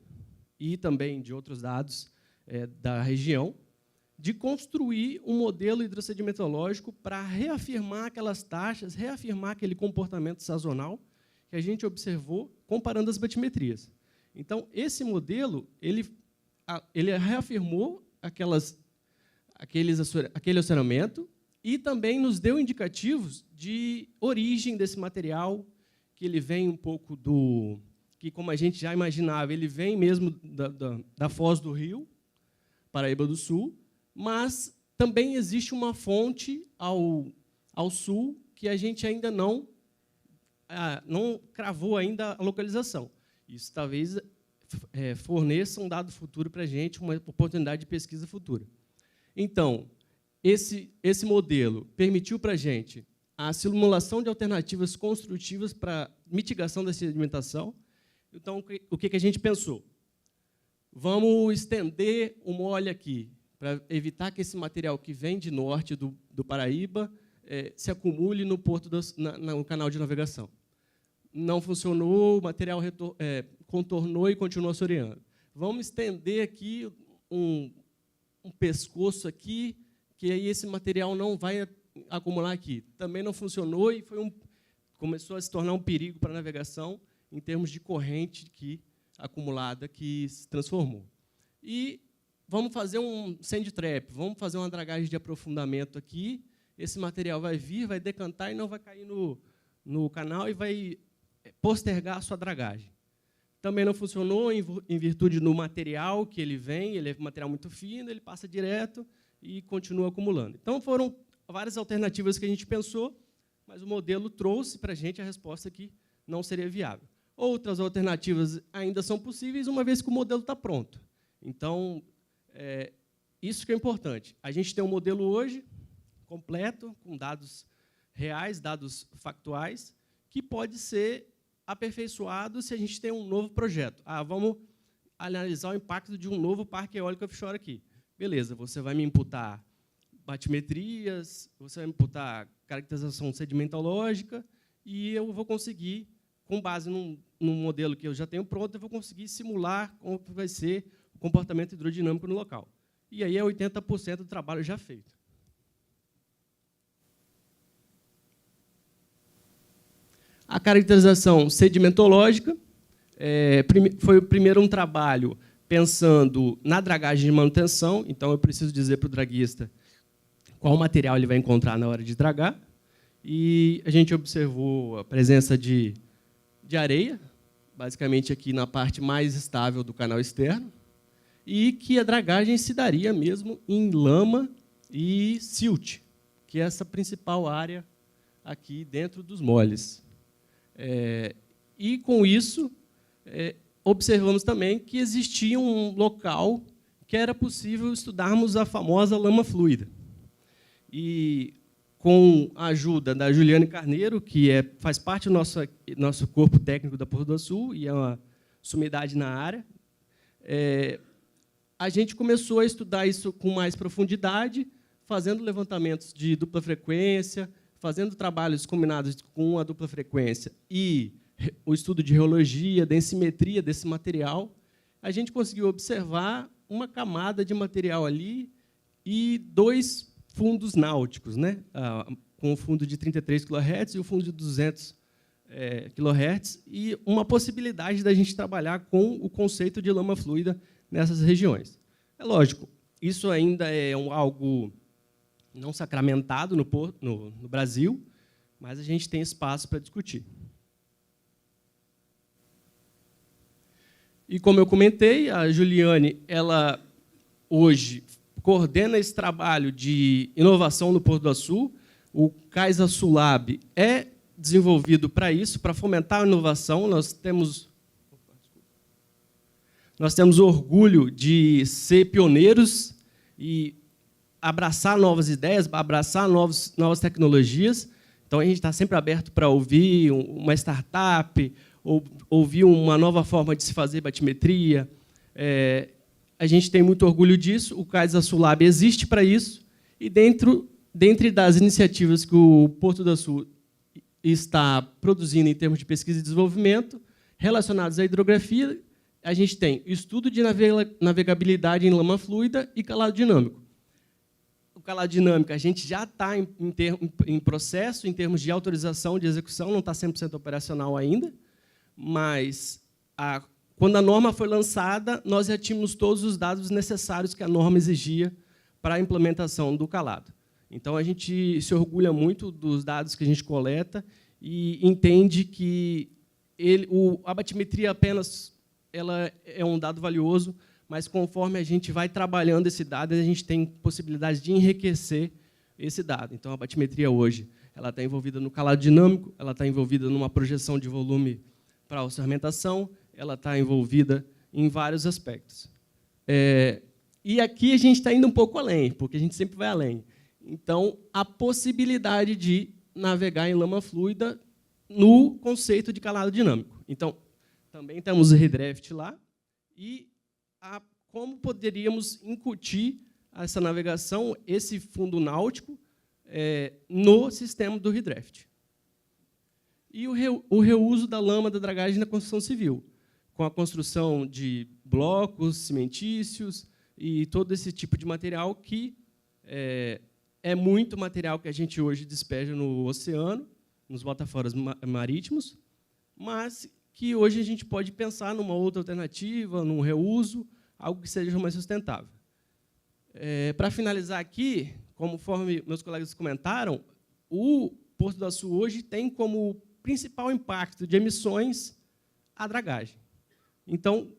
e também de outros dados da região, de construir um modelo hidrossedimentológico para reafirmar aquelas taxas, reafirmar aquele comportamento sazonal que a gente observou comparando as batimetrias. Então, esse modelo ele reafirmou aquele acionamento e também nos deu indicativos de origem desse material, que ele vem um pouco que, como a gente já imaginava, ele vem mesmo da foz do rio, Paraíba do Sul, mas também existe uma fonte ao sul que a gente ainda não cravou ainda a localização. Isso talvez forneça um dado futuro para a gente, uma oportunidade de pesquisa futura. Então, esse modelo permitiu para a gente a simulação de alternativas construtivas para mitigação da sedimentação. Então, o que a gente pensou? Vamos estender o mole aqui, para evitar que esse material que vem de norte do Paraíba se acumule no porto no canal de navegação. Não funcionou, o material contornou e continuou assoreando. Vamos estender aqui um pescoço aqui, que aí esse material não vai acumular aqui. Também não funcionou e começou a se tornar um perigo para a navegação em termos de corrente acumulada que se transformou. E vamos fazer um sand trap, vamos fazer uma dragagem de aprofundamento aqui, esse material vai vir, vai decantar e não vai cair no canal e vai postergar a sua dragagem. Também não funcionou em virtude do material que ele vem, ele é um material muito fino, ele passa direto e continua acumulando. Então, foram várias alternativas que a gente pensou, mas o modelo trouxe para a gente a resposta que não seria viável. Outras alternativas ainda são possíveis, uma vez que o modelo está pronto. Então, isso que é importante. A gente tem um modelo hoje completo, com dados reais, dados factuais, que pode ser aperfeiçoado se a gente tem um novo projeto. Vamos analisar o impacto de um novo parque eólico offshore aqui. Beleza, você vai me imputar batimetrias, você vai me imputar caracterização sedimentológica, e eu vou conseguir, com base num modelo que eu já tenho pronto, eu vou conseguir simular como vai ser o comportamento hidrodinâmico no local. E aí é 80% do trabalho já feito. A caracterização sedimentológica foi primeiro um trabalho pensando na dragagem de manutenção. Então, eu preciso dizer para o draguista qual material ele vai encontrar na hora de dragar. E a gente observou a presença de areia, basicamente aqui na parte mais estável do canal externo, e que a dragagem se daria mesmo em lama e silt, que é essa principal área aqui dentro dos moles. E, com isso, observamos também que existia um local que era possível estudarmos a famosa lama fluida. E, com a ajuda da Juliane Carneiro, que faz parte do nosso corpo técnico da Porto do Sul, e é uma sumidade na área, a gente começou a estudar isso com mais profundidade, fazendo levantamentos de dupla frequência, fazendo trabalhos combinados com a dupla frequência e o estudo de reologia, densimetria desse material. A gente conseguiu observar uma camada de material ali e 2 fundos náuticos, né? Com o fundo de 33 kHz e o fundo de 200 kHz, e uma possibilidade da gente trabalhar com o conceito de lama fluida nessas regiões. É lógico, isso ainda é algo não sacramentado no Brasil, mas a gente tem espaço para discutir. E, como eu comentei, a Juliane, ela hoje coordena esse trabalho de inovação no Porto do Açu. O CAIS Açulab é desenvolvido para isso, para fomentar a inovação. Nós temos orgulho de ser pioneiros e abraçar novas ideias, abraçar novas tecnologias. Então, a gente está sempre aberto para ouvir uma startup, ou ouvir uma nova forma de se fazer batimetria. A gente tem muito orgulho disso. O CAIS Açulab existe para isso. E, dentre das iniciativas que o Porto do Açu está produzindo em termos de pesquisa e desenvolvimento, relacionados à hidrografia, a gente tem estudo de navegabilidade em lama fluida e calado dinâmico. O calado dinâmico, a gente já está em processo, em termos de autorização de execução, não está 100% operacional ainda, mas, quando a norma foi lançada, nós já tínhamos todos os dados necessários que a norma exigia para a implementação do calado. Então, a gente se orgulha muito dos dados que a gente coleta e entende que a batimetria apenas ela é um dado valioso, mas, conforme a gente vai trabalhando esse dado, a gente tem possibilidade de enriquecer esse dado. Então, a batimetria hoje ela está envolvida no calado dinâmico, ela está envolvida numa projeção de volume para a orçamentação, ela está envolvida em vários aspectos. E aqui a gente está indo um pouco além, porque a gente sempre vai além. Então, a possibilidade de navegar em lama fluida no conceito de calado dinâmico. Então, também temos o redraft lá, e como poderíamos incutir essa navegação, esse fundo náutico, no sistema do redraft. E o reuso da lama da dragagem na construção civil, com a construção de blocos cimentícios e todo esse tipo de material que é muito material que a gente hoje despeja no oceano, nos botaforas marítimos, mas que hoje a gente pode pensar numa outra alternativa, num reuso, algo que seja mais sustentável. Para finalizar aqui, conforme meus colegas comentaram, o Porto do Açu hoje tem como principal impacto de emissões a dragagem. Então,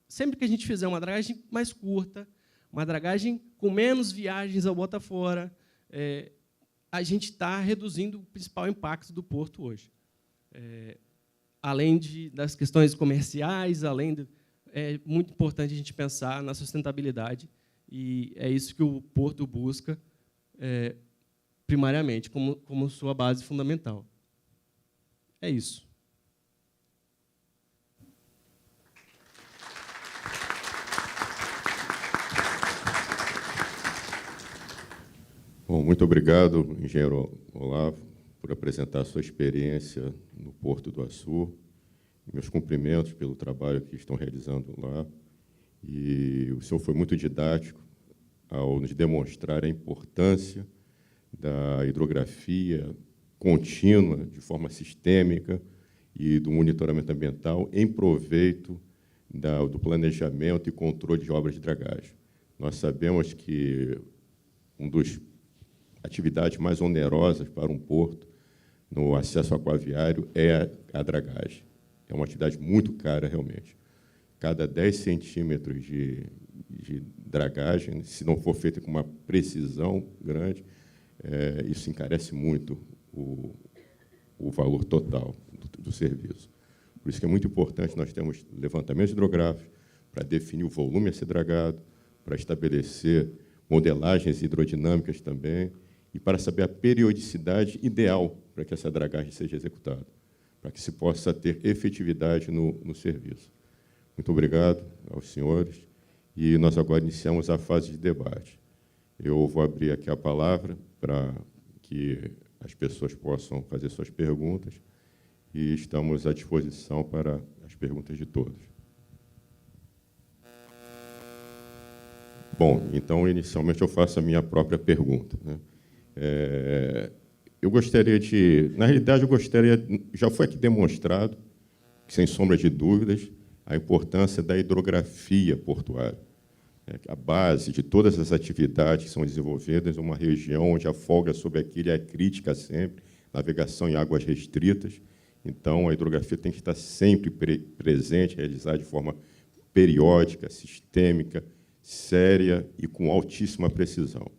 sempre que a gente fizer uma dragagem mais curta, uma dragagem com menos viagens ao Botafora, a gente está reduzindo o principal impacto do porto hoje. Além das questões comerciais, é muito importante a gente pensar na sustentabilidade, e é isso que o porto busca, primariamente, como sua base fundamental. É isso. Bom, muito obrigado, engenheiro Olavo, por apresentar a sua experiência no Porto do Açu. Meus cumprimentos pelo trabalho que estão realizando lá. E o senhor foi muito didático ao nos demonstrar a importância da hidrografia contínua, de forma sistêmica, e do monitoramento ambiental em proveito do planejamento e controle de obras de dragagem. Nós sabemos que uma das atividades mais onerosas para um porto no acesso aquaviário é a dragagem. É uma atividade muito cara, realmente. Cada 10 centímetros de dragagem, se não for feita com uma precisão grande, isso encarece muito o valor total do serviço. Por isso que é muito importante nós termos levantamentos hidrográficos para definir o volume a ser dragado, para estabelecer modelagens hidrodinâmicas também, e para saber a periodicidade ideal para que essa dragagem seja executada, para que se possa ter efetividade no serviço. Muito obrigado aos senhores, e nós agora iniciamos a fase de debate. Eu vou abrir aqui a palavra para que as pessoas possam fazer suas perguntas, e estamos à disposição para as perguntas de todos. Bom, então, inicialmente, eu faço a minha própria pergunta, né? Eu gostaria de... Na realidade, já foi aqui demonstrado, sem sombra de dúvidas, a importância da hidrografia portuária. A base de todas as atividades que são desenvolvidas em uma região onde a folga sobre aquilo é crítica sempre, navegação em águas restritas. Então, a hidrografia tem que estar sempre presente, realizada de forma periódica, sistêmica, séria e com altíssima precisão.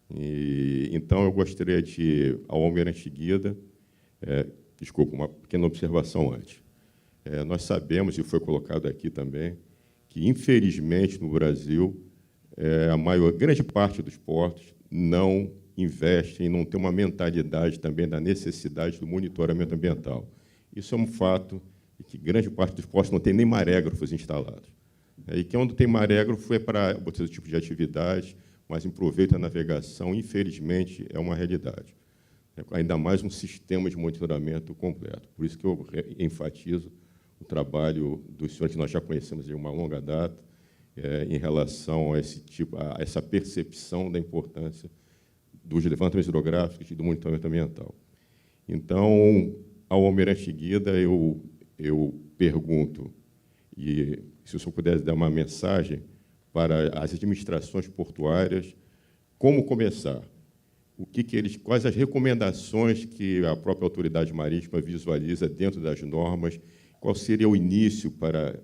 Então, eu gostaria de, ao Almirante Guida, desculpa, uma pequena observação antes. Nós sabemos, e foi colocado aqui também, que, infelizmente, no Brasil, grande parte dos portos não investem, não tem uma mentalidade também da necessidade do monitoramento ambiental. Isso é um fato, e que grande parte dos portos não tem nem marégrafos instalados. E que onde tem marégrafo é para outro tipo de atividade, mas em proveito da navegação, infelizmente, é uma realidade. Ainda mais um sistema de monitoramento completo. Por isso que eu enfatizo o trabalho dos senhores que nós já conhecemos de uma longa data, em relação a essa percepção da importância dos levantamentos hidrográficos e do monitoramento ambiental. Então, ao Almirante Guida, eu pergunto, e se o senhor pudesse dar uma mensagem para as administrações portuárias, como começar? Quais as recomendações que a própria autoridade marítima visualiza dentro das normas? Qual seria o início para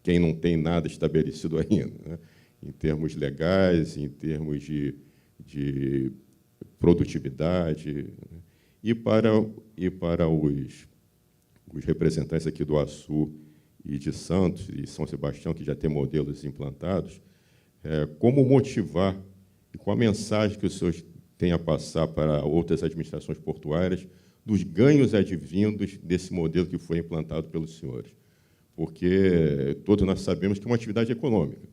quem não tem nada estabelecido ainda, né? Em termos legais, em termos de produtividade, né? E para os representantes aqui do Açu e de Santos e São Sebastião, que já têm modelos implantados, como motivar e qual a mensagem que os senhores têm a passar para outras administrações portuárias dos ganhos advindos desse modelo que foi implantado pelos senhores? Porque todos nós sabemos que é uma atividade econômica,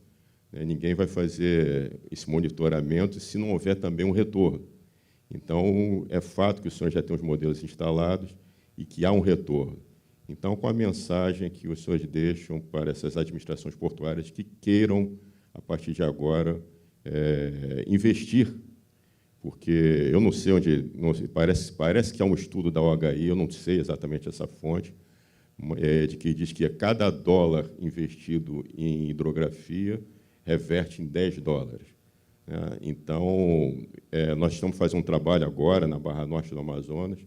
né? Ninguém vai fazer esse monitoramento se não houver também um retorno. Então, é fato que os senhores já têm os modelos instalados e que há um retorno. Então, qual a mensagem que os senhores deixam para essas administrações portuárias que queiram, a partir de agora, investir? Porque eu não sei onde... parece que há um estudo da OHI, eu não sei exatamente essa fonte, de que diz que a cada dólar investido em hidrografia reverte em $10. Então, nós estamos fazendo um trabalho agora na Barra Norte do Amazonas,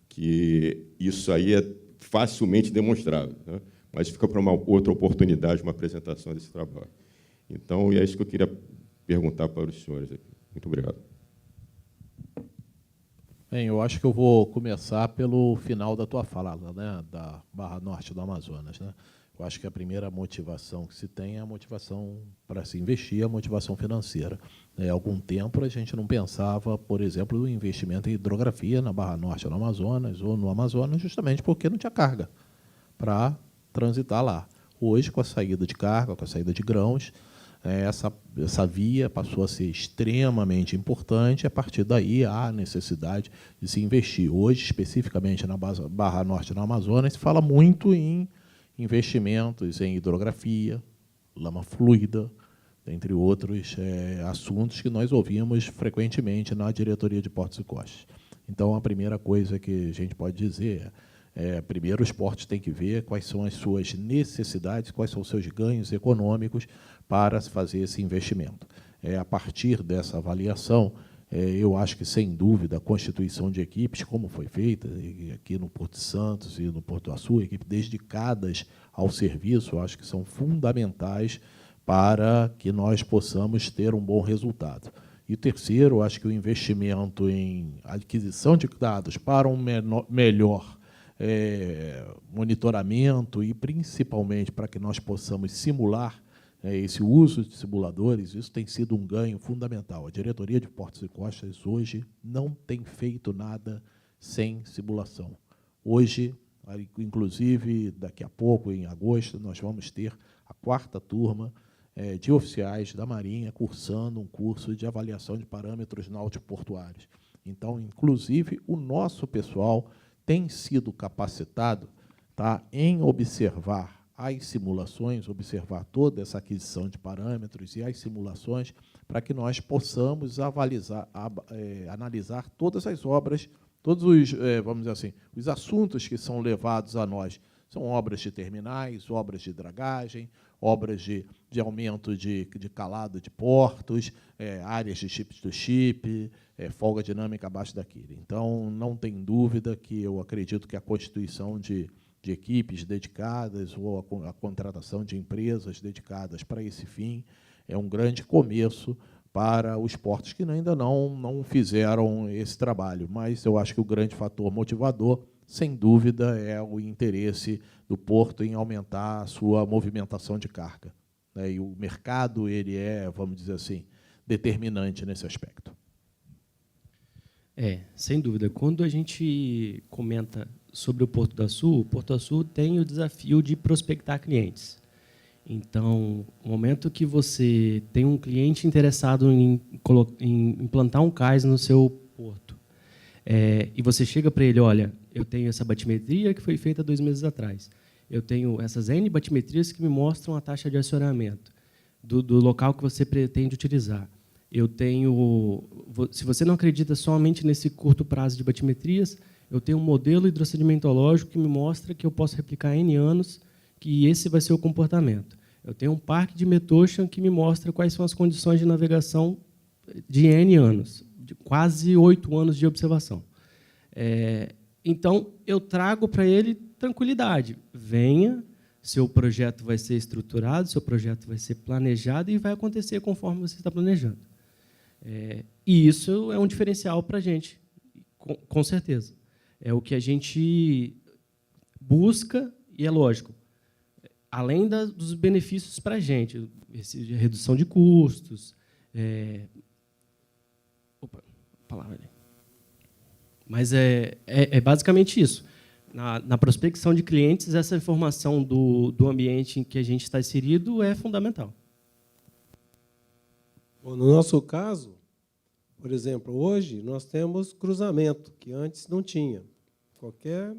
que isso aí é facilmente demonstrável, né? Mas fica para uma outra oportunidade, uma apresentação desse trabalho. Então, é isso que eu queria perguntar para os senhores aqui. Muito obrigado. Bem, eu acho que eu vou começar pelo final da tua fala, né, da Barra Norte do Amazonas, né? Eu acho que a primeira motivação que se tem é a motivação para se investir, a motivação financeira. Há algum tempo a gente não pensava, por exemplo, no investimento em hidrografia na Barra Norte do Amazonas ou no Amazonas, justamente porque não tinha carga para transitar lá. Hoje, com a saída de carga, com a saída de grãos, essa via passou a ser extremamente importante. A partir daí, há necessidade de se investir. Hoje, especificamente na Barra Norte do Amazonas, se fala muito em investimentos em hidrografia, lama fluida, entre outros assuntos que nós ouvimos frequentemente na diretoria de Portos e Costas. Então, a primeira coisa que a gente pode dizer primeiro, os portos têm que ver quais são as suas necessidades, quais são os seus ganhos econômicos para se fazer esse investimento. A partir dessa avaliação, eu acho que, sem dúvida, a constituição de equipes, como foi feita aqui no Porto de Santos e no Porto do Açu, equipes dedicadas ao serviço, eu acho que são fundamentais para que nós possamos ter um bom resultado. E o terceiro, eu acho que o investimento em aquisição de dados para um melhor monitoramento e, principalmente, para que nós possamos simular esse uso de simuladores, isso tem sido um ganho fundamental. A diretoria de Portos e Costas hoje não tem feito nada sem simulação. Hoje, inclusive, daqui a pouco, em agosto, nós vamos ter a 4ª turma de oficiais da Marinha cursando um curso de avaliação de parâmetros náutico-portuários. Então, inclusive, o nosso pessoal tem sido capacitado, tá, em observar as simulações, observar toda essa aquisição de parâmetros e as simulações, para que nós possamos analisar todas as obras, todos os, vamos dizer assim, os assuntos que são levados a nós. São obras de terminais, obras de dragagem, obras de aumento de calado de portos, áreas de chip-to-chip, folga dinâmica abaixo da quilha. Então, não tem dúvida que eu acredito que a constituição de equipes dedicadas ou a contratação de empresas dedicadas para esse fim é um grande começo para os portos que ainda não fizeram esse trabalho. Mas eu acho que o grande fator motivador, sem dúvida, é o interesse do porto em aumentar a sua movimentação de carga, né? E o mercado ele é, vamos dizer assim, determinante nesse aspecto. Sem dúvida. Quando a gente comenta sobre o Porto do Açu, o Porto do Açu tem o desafio de prospectar clientes. Então, no momento que você tem um cliente interessado em implantar um cais no seu porto, e você chega para ele, olha, eu tenho essa batimetria que foi feita 2 meses atrás, eu tenho essas N batimetrias que me mostram a taxa de acionamento do local que você pretende utilizar. Eu tenho, se você não acredita somente nesse curto prazo de batimetrias, eu tenho um modelo hidrossedimentológico que me mostra que eu posso replicar N anos, que esse vai ser o comportamento. Eu tenho um parque de Metocean que me mostra quais são as condições de navegação de N anos, de quase 8 anos de observação. Então, eu trago para ele tranquilidade. Venha, seu projeto vai ser estruturado, seu projeto vai ser planejado e vai acontecer conforme você está planejando. E isso é um diferencial para a gente, com certeza. É o que a gente busca, e é lógico, além dos benefícios para a gente, redução de custos. Opa, palavra ali. Mas é basicamente isso. Na prospecção de clientes, essa informação do ambiente em que a gente está inserido é fundamental. Bom, no nosso caso, por exemplo, hoje nós temos cruzamento, que antes não tinha. Qualquer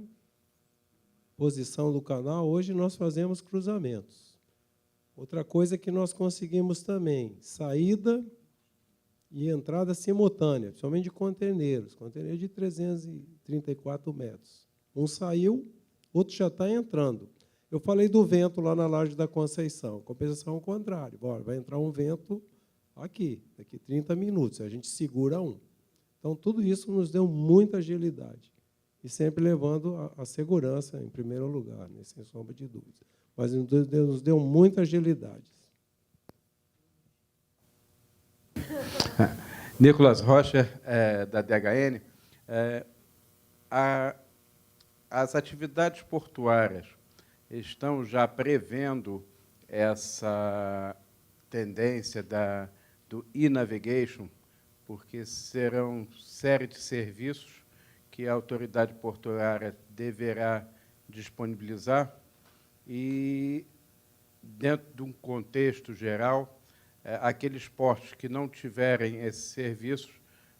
posição do canal, hoje nós fazemos cruzamentos. Outra coisa que nós conseguimos também, saída e entrada simultânea, principalmente de conteneiros de 334 metros. Um saiu, outro já está entrando. Eu falei do vento lá na Laje da Conceição, compensação ao contrário. Bora, vai entrar um vento aqui, daqui 30 minutos, a gente segura um. Então, tudo isso nos deu muita agilidade. E sempre levando a segurança em primeiro lugar, né, sem sombra de dúvida. Mas nos deu muita agilidade. Nicolas Rocha, da DHN. As atividades portuárias estão já prevendo essa tendência do e-navigation, porque serão série de serviços que a autoridade portuária deverá disponibilizar e, dentro de um contexto geral, aqueles portos que não tiverem esses serviços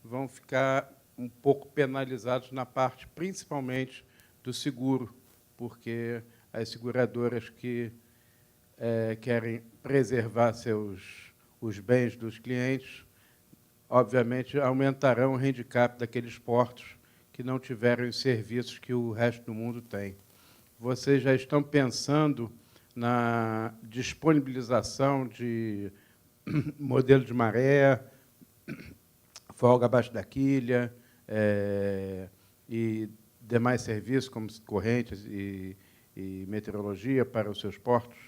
vão ficar um pouco penalizados na parte, principalmente, do seguro, porque as seguradoras que querem preservar os bens dos clientes, obviamente, aumentarão o handicap daqueles portos que não tiverem os serviços que o resto do mundo tem. Vocês já estão pensando na disponibilização de modelo de maré, folga abaixo da quilha, e demais serviços, como correntes e meteorologia para os seus portos?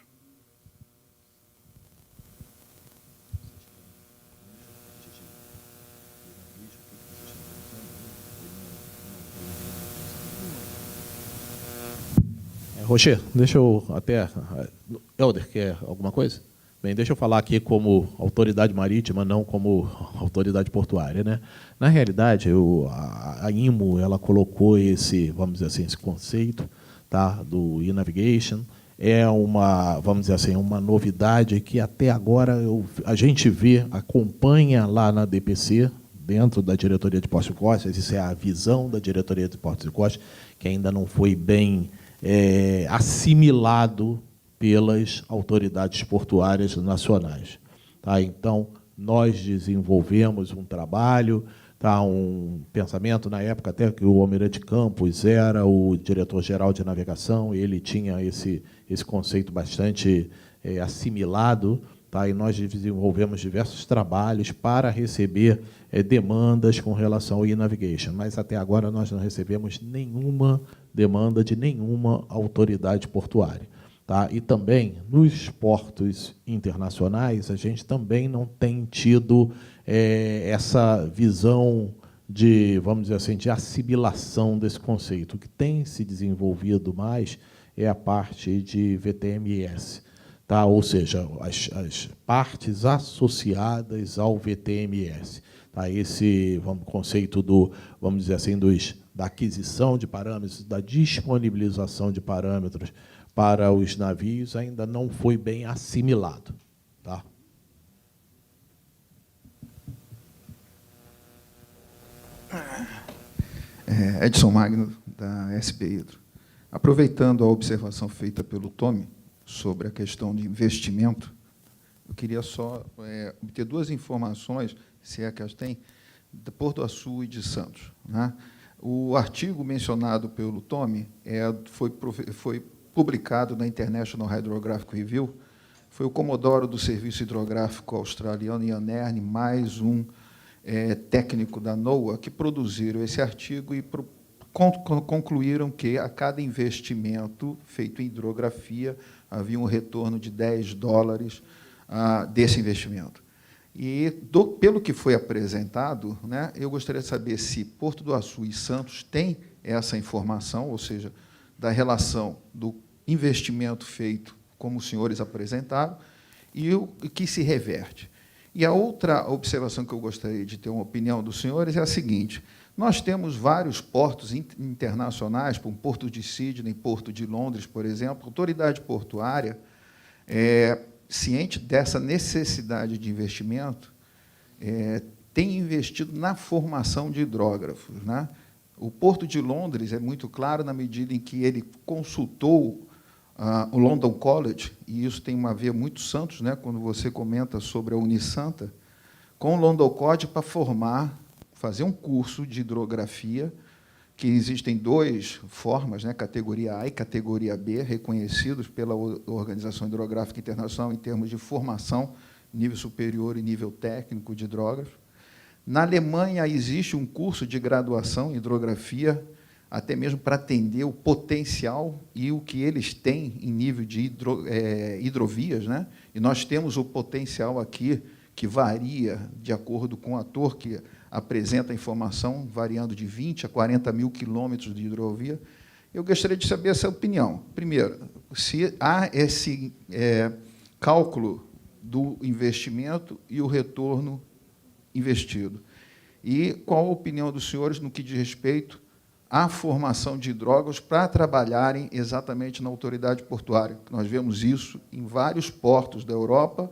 Rocher, deixa eu até... Helder, quer alguma coisa? Bem, deixa eu falar aqui como autoridade marítima, não como autoridade portuária, né? Na realidade, a IMO ela colocou esse, vamos dizer assim, esse conceito, tá, do e-navigation. É uma, vamos dizer assim, uma novidade que até agora a gente vê, acompanha lá na DPC, dentro da Diretoria de Portos e Costas. Isso é a visão da Diretoria de Portos e Costas, que ainda não foi bem assimilado pelas autoridades portuárias nacionais. Tá? Então, nós desenvolvemos um trabalho, tá? Um pensamento, na época até que o Almirante Campos era o diretor-geral de navegação, ele tinha esse conceito bastante assimilado, tá? E nós desenvolvemos diversos trabalhos para receber demandas com relação ao e-navigation, mas até agora nós não recebemos nenhuma demanda de nenhuma autoridade portuária. Tá? E também, nos portos internacionais, a gente também não tem tido essa visão de, vamos dizer assim, de assimilação desse conceito. O que tem se desenvolvido mais é a parte de VTMS, tá? Ou seja, as partes associadas ao VTMS. Tá? Esse conceito do, vamos dizer assim, da aquisição de parâmetros, da disponibilização de parâmetros para os navios ainda não foi bem assimilado. Tá? Edson Magno, da SP Hidro. Aproveitando a observação feita pelo Tomi sobre a questão de investimento, eu queria só obter duas informações, se é que as tem, de Porto Açu e de Santos. Né? O artigo mencionado pelo Tomi foi publicado na International Hydrographic Review, foi o Comodoro do Serviço Hidrográfico Australiano, Ian Erne, mais um técnico da NOAA, que produziram esse artigo e concluíram que, a cada investimento feito em hidrografia, havia um retorno de $10 desse investimento. E, pelo que foi apresentado, né, eu gostaria de saber se Porto do Açu e Santos têm essa informação, ou seja, da relação do investimento feito, como os senhores apresentaram, e o que se reverte. E a outra observação que eu gostaria de ter uma opinião dos senhores é a seguinte: nós temos vários portos internacionais, como Porto de Sydney, Porto de Londres, por exemplo. A autoridade portuária, ciente dessa necessidade de investimento, tem investido na formação de hidrógrafos. Né? O Porto de Londres é muito claro na medida em que ele consultou o London College, e isso tem a ver muito, Santos, né, quando você comenta sobre a Unisanta, com o London College para fazer um curso de hidrografia, que existem duas formas, né, categoria A e categoria B, reconhecidos pela Organização Hidrográfica Internacional em termos de formação, nível superior e nível técnico de hidrógrafo. Na Alemanha existe um curso de graduação em hidrografia, até mesmo para atender o potencial e o que eles têm em nível de hidrovias, né? E nós temos o potencial aqui, que varia de acordo com o ator que apresenta a informação, variando de 20 a 40 mil quilômetros de hidrovia. Eu gostaria de saber essa opinião. Primeiro, se há esse cálculo do investimento e o retorno investido. E qual a opinião dos senhores no que diz respeito à formação de hidrógrafos para trabalharem exatamente na autoridade portuária? Nós vemos isso em vários portos da Europa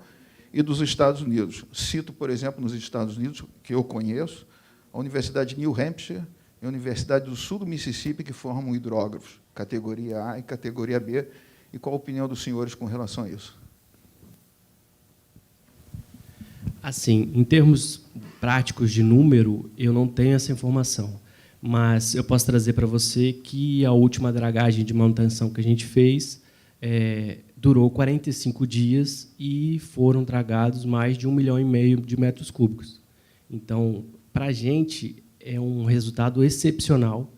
e dos Estados Unidos. Cito, por exemplo, nos Estados Unidos, que eu conheço, a Universidade de New Hampshire e a Universidade do Sul do Mississippi, que formam hidrógrafos, categoria A e categoria B. E qual a opinião dos senhores com relação a isso? Assim, em termos práticos de número, eu não tenho essa informação, mas eu posso trazer para você que a última dragagem de manutenção que a gente fez durou 45 dias e foram dragados mais de 1,5 milhão de metros cúbicos. Então, para a gente, é um resultado excepcional,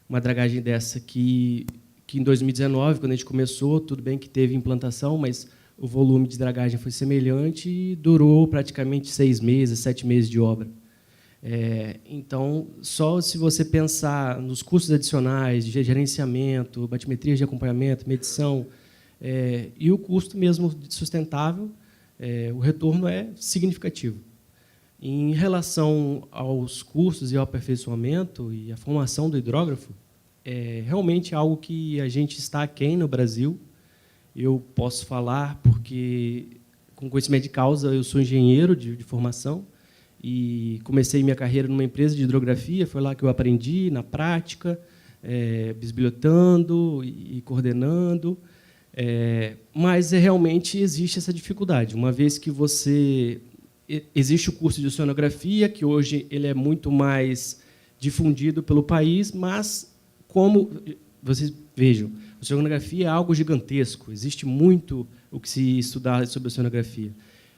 uma dragagem dessa que em 2019, quando a gente começou, tudo bem que teve implantação, mas o volume de dragagem foi semelhante e durou praticamente 6 meses, 7 meses de obra. Então, só se você pensar nos custos adicionais de gerenciamento, batimetria de acompanhamento, medição, e o custo mesmo sustentável, o retorno é significativo. Em relação aos custos e ao aperfeiçoamento e a formação do hidrógrafo, é realmente algo que a gente está aquém no Brasil. Eu posso falar porque, com conhecimento de causa, eu sou engenheiro de formação e comecei minha carreira numa empresa de hidrografia. Foi lá que eu aprendi, na prática, bisbilhotando e coordenando. Mas realmente existe essa dificuldade, uma vez que existe o curso de oceanografia, que hoje ele é muito mais difundido pelo país, mas, como vocês vejam, a oceanografia é algo gigantesco, existe muito o que se estudar sobre oceanografia.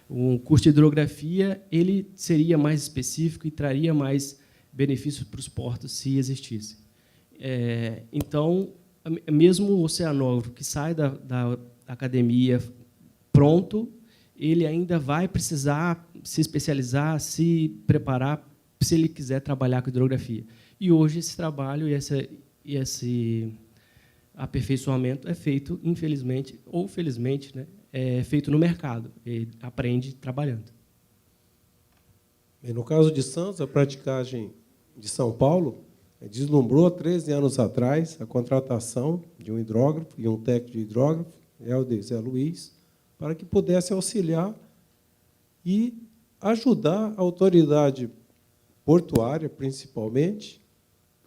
Um curso de hidrografia ele seria mais específico e traria mais benefícios para os portos se existisse. Então, mesmo o oceanógrafo que sai da academia pronto, ele ainda vai precisar se especializar, se preparar, se ele quiser trabalhar com hidrografia. E hoje esse trabalho e esse aperfeiçoamento é feito, infelizmente ou felizmente, né, é feito no mercado. Ele aprende trabalhando. E no caso de Santos, a praticagem de São Paulo deslumbrou 13 anos atrás a contratação de um hidrógrafo e um técnico de hidrógrafo, Helder Zé Luiz, para que pudesse auxiliar e ajudar a autoridade portuária, principalmente,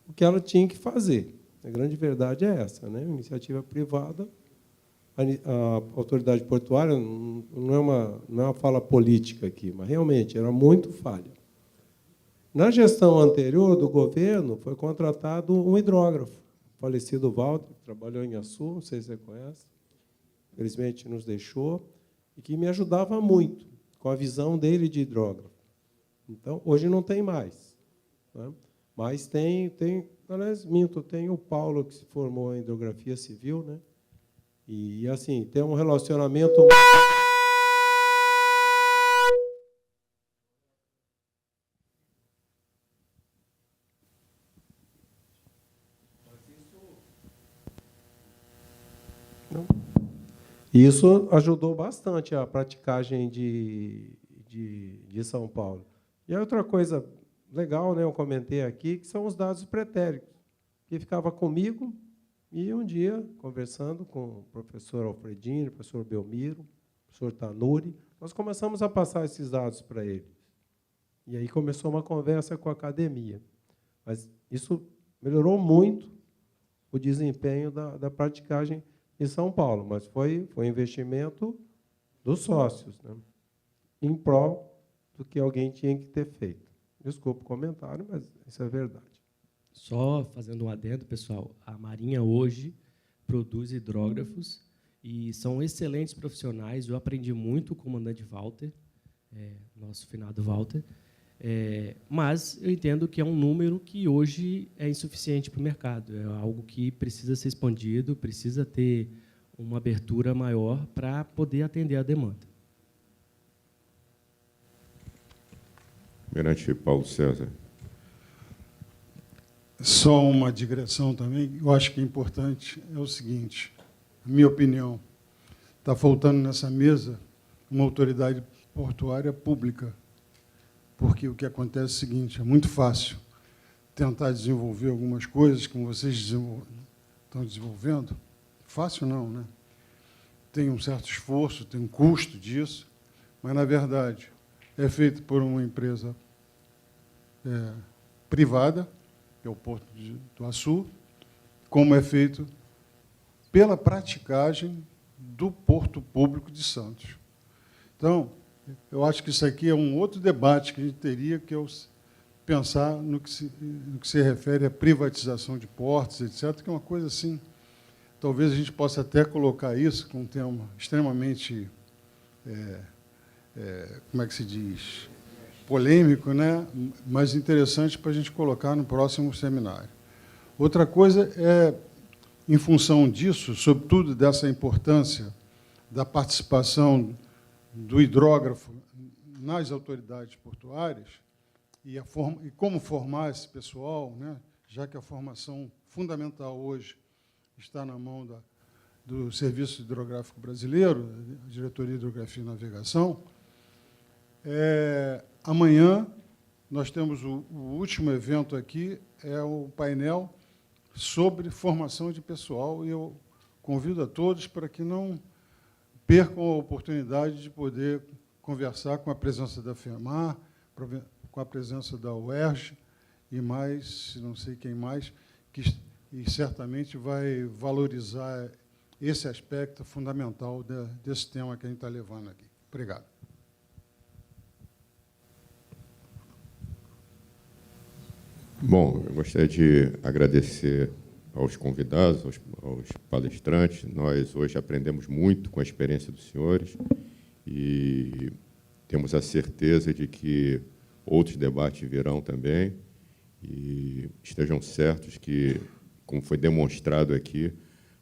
o que ela tinha que fazer. A grande verdade é essa, né? Iniciativa privada, a autoridade portuária não é uma fala política aqui, mas realmente era muito falha. Na gestão anterior do governo, foi contratado um hidrógrafo, o falecido Walter, que trabalhou em Açu, não sei se você conhece, infelizmente nos deixou, e que me ajudava muito com a visão dele de hidrógrafo. Então, hoje não tem mais, né? Mas aliás, minto, tem o Paulo, que se formou em hidrografia civil, né? E, assim, tem um relacionamento... Isso ajudou bastante a praticagem de São Paulo. E a outra coisa legal, né, eu comentei aqui, que são os dados pretéritos, que ficava comigo e um dia, conversando com o professor Alfredini, o professor Belmiro, o professor Tanuri, nós começamos a passar esses dados para ele. E aí começou uma conversa com a academia. Mas isso melhorou muito o desempenho da praticagem em São Paulo, mas foi investimento dos sócios, né, em prol do que alguém tinha que ter feito. Desculpa o comentário, mas isso é verdade. Só fazendo um adendo, pessoal, a Marinha hoje produz hidrógrafos e são excelentes profissionais. Eu aprendi muito com o comandante Walter, nosso finado Walter, mas eu entendo que é um número que hoje é insuficiente para o mercado. É algo que precisa ser expandido, precisa ter uma abertura maior para poder atender a demanda. Almirante Paulo César. Só uma digressão também, eu acho que é importante, é o seguinte, a minha opinião, está faltando nessa mesa uma autoridade portuária pública, porque o que acontece é o seguinte, é muito fácil tentar desenvolver algumas coisas, como vocês estão desenvolvendo, fácil não, né? Tem um certo esforço, tem um custo disso, mas, na verdade, é feito por uma empresa privada, que é o Porto do Açu, como é feito pela praticagem do Porto Público de Santos. Então, eu acho que isso aqui é um outro debate que a gente teria que pensar no que se refere à privatização de portos, etc., que é uma coisa assim, talvez a gente possa até colocar isso como um tema extremamente, como é que se diz, polêmico, né? Mas interessante para a gente colocar no próximo seminário. Outra coisa é, em função disso, sobretudo dessa importância da participação do hidrógrafo nas autoridades portuárias e como formar esse pessoal, né? Já que a formação fundamental hoje está na mão do Serviço Hidrográfico Brasileiro, a Diretoria de Hidrografia e Navegação. Amanhã nós temos o último evento aqui, é o painel sobre formação de pessoal, e eu convido a todos para que não percam a oportunidade de poder conversar com a presença da FEMAR, com a presença da UERJ e mais, não sei quem mais, e certamente vai valorizar esse aspecto fundamental desse tema que a gente está levando aqui. Obrigado. Bom, eu gostaria de agradecer aos convidados, aos palestrantes. Nós hoje aprendemos muito com a experiência dos senhores e temos a certeza de que outros debates virão também, e estejam certos que, como foi demonstrado aqui,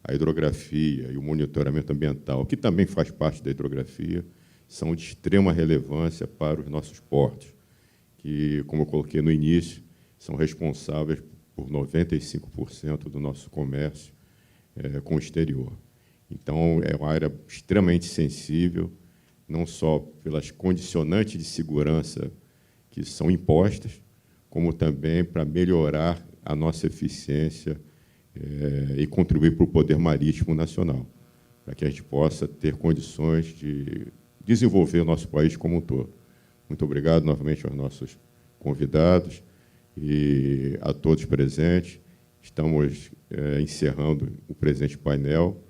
a hidrografia e o monitoramento ambiental, que também faz parte da hidrografia, são de extrema relevância para os nossos portos, que, como eu coloquei no início, são responsáveis por 95% do nosso comércio com o exterior. Então, é uma área extremamente sensível, não só pelas condicionantes de segurança que são impostas, como também para melhorar a nossa eficiência e contribuir para o poder marítimo nacional, para que a gente possa ter condições de desenvolver o nosso país como um todo. Muito obrigado novamente aos nossos convidados e a todos presentes. Estamos encerrando o presente painel,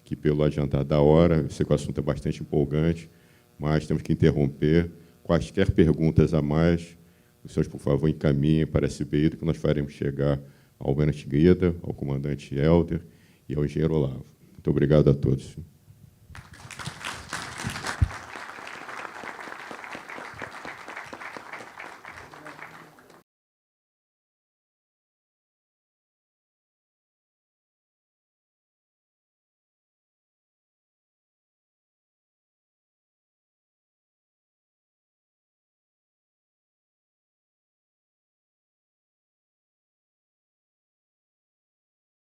que, pelo adiantar da hora, eu sei que o assunto é bastante empolgante, mas temos que interromper. Quaisquer perguntas a mais, os senhores, por favor, encaminhem para esse veículo, que nós faremos chegar ao almirante Guida, ao comandante Helder e ao engenheiro Olavo. Muito obrigado a todos.